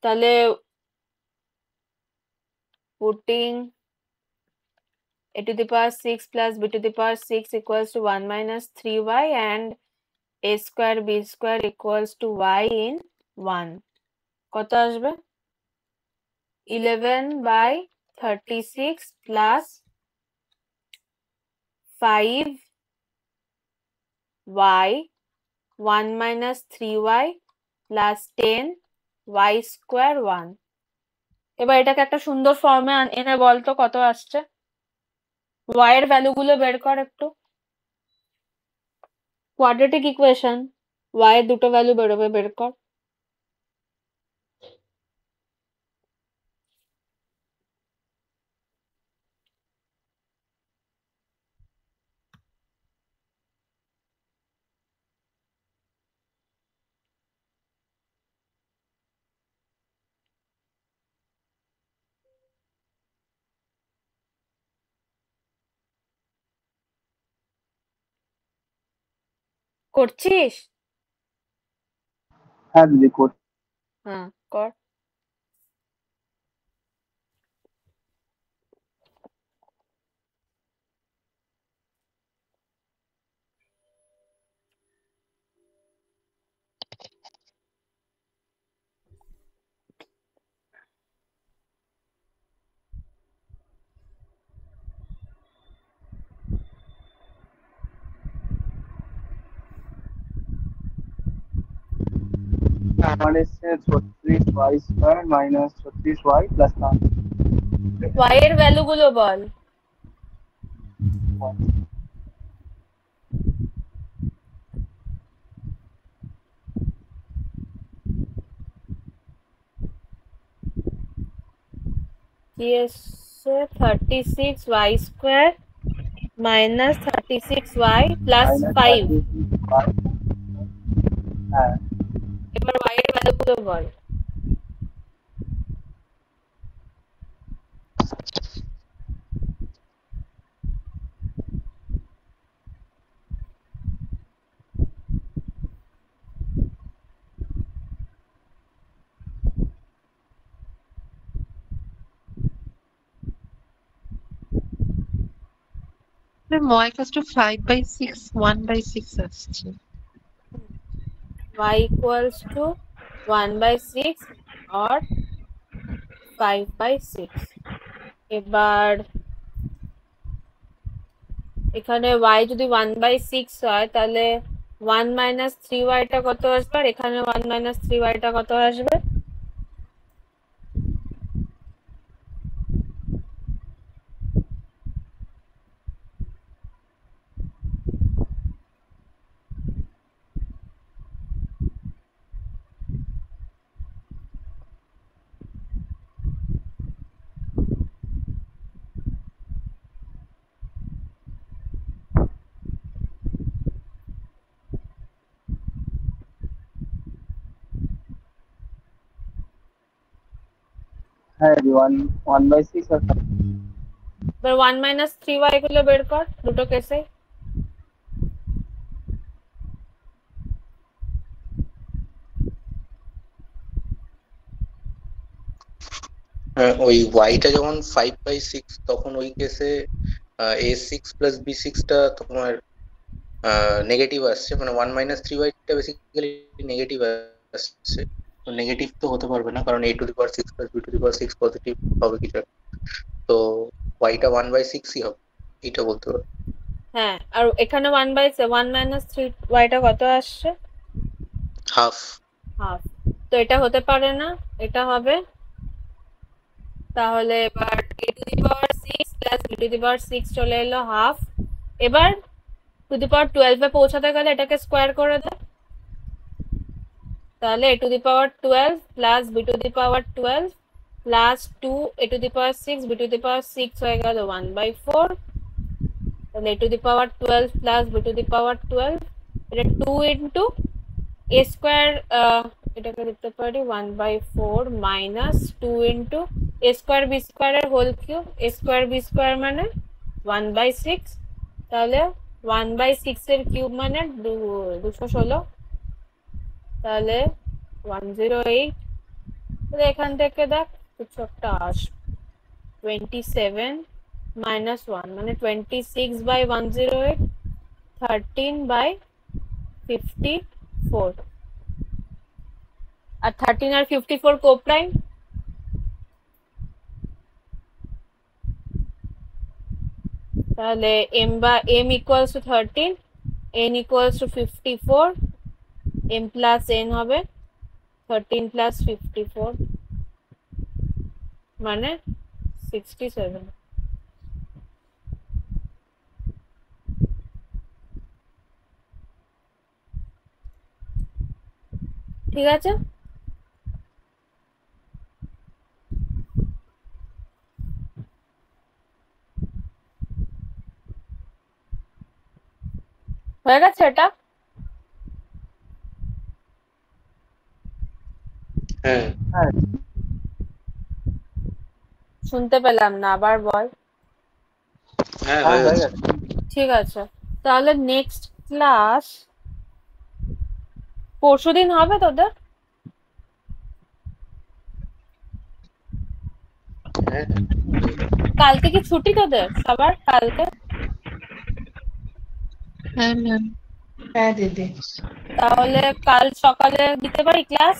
তাহলে putting a to the power 6 plus b to the power 6 equals to 1 minus 3y and a square b square equals to y in 1, কত আসবে, 11/36 plus 5y 1 minus 3y plus 10 y square 1। এবার এটাকে একটা সুন্দর ফর্মে এনে বলতো কত আসছে, y এর ভ্যালুগুলো বের কর একটু, কোয়াড্রেটিক ইকুয়েশন, y এর দুটো ভ্যালু বেরোবে, বের কর। করছিস? হ্যাঁ দিদি, করছি। হ্যাঁ কর। আমার এসছে 36y square minus 36y plus y এর ভ্যালু গুলো বল। কি এসছে 36y square minus 36y plus 5। হ্যাঁ এবার y এর ভ্যালু গুলো বল। y equals to 5/6 1/6 আসছে। y equals to 1/6 or 5/6। এবার এখানে y যদি 1/6 হয় তাহলে 1 মাইনাস 3y টা কত আসবে, আর এখানে 1 মাইনাস 3y টা কত আসবে? হ্যাঁ 1/6 আর এবার 1 মাইনাস 3y গুলো বের কর দুটো কেসে। ওই y-টা যখন 5/6 তখন ওই কেসে a6 প্লাস b6 টা তোমার নেগেটিভ আসছে, মানে 1 মাইনাস 3y টা বেসিক্যালি নেগেটিভ আসছে। নেগেটিভ তো হতে পারবে না, কারণ a⁶ প্লাস b⁶ পজিটিভ হবে কিছু একটা। তো y-টা 1/6ই হবে, এটা বলতে পারো। হ্যাঁ, আর এখানে 1 মাইনাস 3y টা কত আসছে? হাফ। হাফ। তো এটা হতে পারে না, এটা হবে। তাহলে এবার a⁶ প্লাস b⁶ চলে এলো হাফ। এবার টু দি পাওয়ার 12 এ পৌঁছাতে গেলে এটাকে স্কোয়ার করে দাও। তাহলে a⁴ plus b⁴ plus 2 a⁶ b⁶ হয়ে গেল 1/4। তাহলে a⁴ প্লাস b⁴ এটা 2 ইন্টু a স্কোয়ার, এটাকে লিখতে পারি 1/4 minus 2 into a square b স্কোয়ারের whole cube. a square b square মানে 1/6। তাহলে 1/6 এর কিউব মানে 216। তাহলে 108। তাহলে এখান থেকে দেখ কিছু একটা আসবে। 27 মাইনাস 1 মানে 26/108, 13/54। আর 13 আর 54 কোপ্রাইম। তাহলে m equals to 13, n equals to 54, m plus n হবে 13 প্লাস 54 মানে 67। ঠিক আছে, হয়ে গেছে এটা। হ্যাঁ হ্যাঁ শুনতে পেলাম না, আবার বল। হ্যাঁ হ্যাঁ হয়ে হয়ে গেছে। গেছে। ঠিক আছে, তাহলে নেক্সট ক্লাস পরশুদিন হবে তোদের? হ্যাঁ কালকে কি ছুটি তোদের সবার কালকে? হ্যাঁ ম্যাম। হ্যাঁ দিদি। তাহলে কাল সকালে দিতে পারি ক্লাস?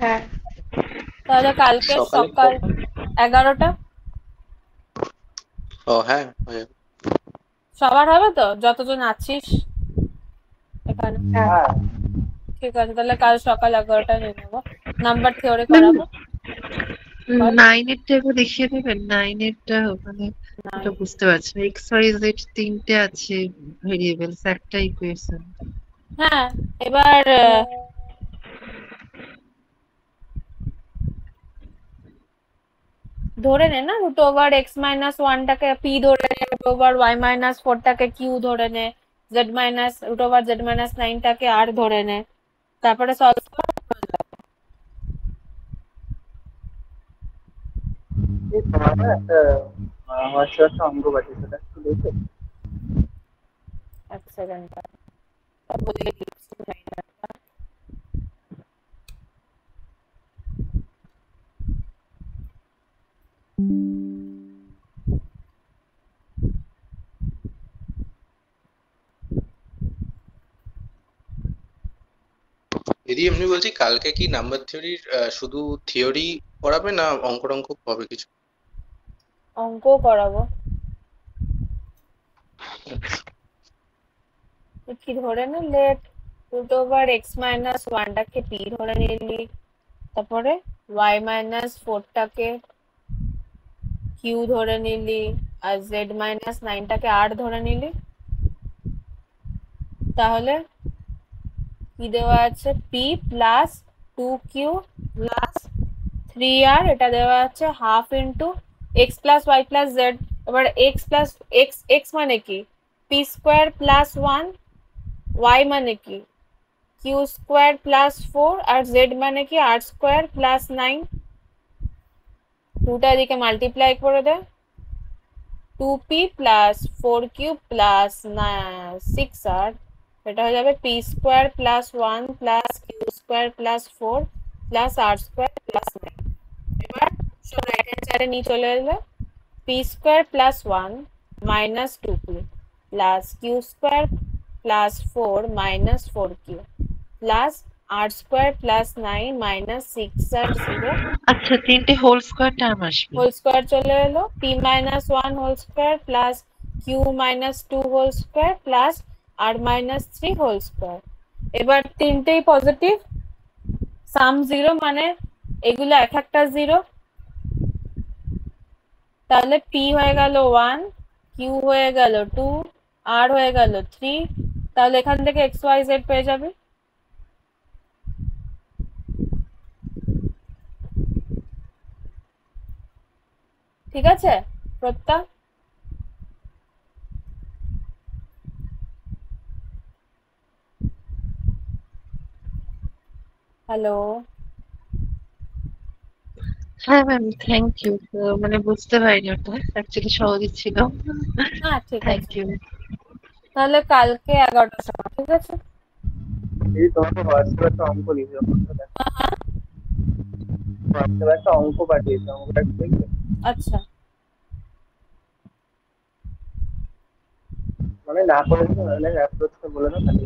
হ্যাঁ তাহলে কালকে সকালে সকাল কখন? 11টা ও হ্যাঁ হয়ে যাবে। সবার হবে তো, যতজন আছিস এখানে? হ্যাঁ ঠিক আছে, তাহলে কাল সকাল 11টা নিয়ে নেবো। নাম্বার থিওরি করাবো। 9-এরটা একবার দেখিয়ে দেবেন। 9-এরটা মানে ওটা বুঝতে পারছি না। এক্স ওয়াই জেড তিনটে আছে ভেরিয়েবলস, একটা ইকুয়েশন। হ্যাঁ, এবার ধরে নে না, রুট ওভার এক্স মাইনাস ওয়ানটাকে পি ধরে নে, রুট ওভার ওয়াই মাইনাস ফোরটাকে কিউ ধরে নে, Z minus root over Z minus নাইনটাকে আর ধরে নে, তারপরে সলভ কর। এই তোমার না একটা হোয়াটসঅ্যাপে অঙ্ক পাঠিয়েছে, সেটা একটু দেখো। এক সেকেন্ড বলে দিচ্ছি। দিদি এমনি বলছি, কালকে কি নাম্বার থিওরির শুধু থিওরি পড়াবে না অঙ্ক টঙ্ক হবে কিছু? অঙ্কও করাবো। কি ধরে নে, let root over X minus ওয়ানটাকে পি ধরে নিলি, তারপরে ওয়াই মাইনাস ফোরটাকে কিউ ধরে নিলি, আর জেড মাইনাস নাইনটাকে আর ধরে নিলি। তাহলে কি দেওয়া আছে, P plus 2q plus 3r, এটা দেওয়া আছে half into x plus y plus z. এবার এক্স প্লাস এক্স এক্স মানে কি পি স্কোয়ার প্লাস 1, ওয়াই মানে কি কিউ স্কোয়ার প্লাস 4, আর জেড মানে কি আর স্কোয়ার প্লাস 9। দুটা এদিকে মাল্টিপ্লাই করে দে, 2p plus 4q plus 6r, এটা হয়ে যাবে P square plus 1 plus Q square plus 4 plus R square plus 9। এবার সব রাইট হ্যান্ড সাইডে নিয়ে চলে এলে, P square plus 1 minus 2p plus Q square plus 4 minus 4q plus R square plus 9 minus 6r 0। আচ্ছা, তিনটে হোল স্কোয়ার টার্ম আসবে। Whole square চলে এলো, P minus 1 whole square plus Q minus 2 whole square plus আর minus 3 whole square. এবার তিনটেই positive, সাম 0 মানে এগুলো এক একটা 0। তাহলে পি হয়ে গেল 1, কিউ হয়ে গেল 2, আর হয়ে গেল 3। তাহলে এখান থেকে এক্স ওয়াই জেড পেয়ে যাবে। ঠিক আছে প্রত্যা? হ্যালো? হ্যাঁ ম্যাম, থ্যাংক ইউ। মানে বুঝতে পারিনি, ওটা অ্যাকচুয়ালি সহজই ছিল। হ্যাঁ ঠিক থ্যাংক আছে, ইউ। তাহলে কালকে 11টার সময়। ঠিক আছে, এই তোমাকে হোয়াটসঅ্যাপে একটা অঙ্ক দিয়েছে, হোয়াটসঅ্যাপে একটা অঙ্ক পাঠিয়েছে, অঙ্কটা একটু দেখবে? আচ্ছা মানে না করে দিলে মানে অ্যাপ্রোচটা বলে দাও খালি।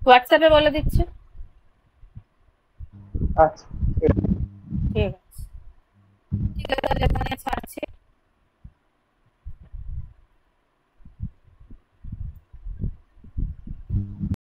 হোয়াটসঅ্যাপে বলে দিচ্ছি। আচ্ছা ঠিক আছে। ঠিক আছে, ঠিক আছে, তাহলে এখানে ছাড়ছি।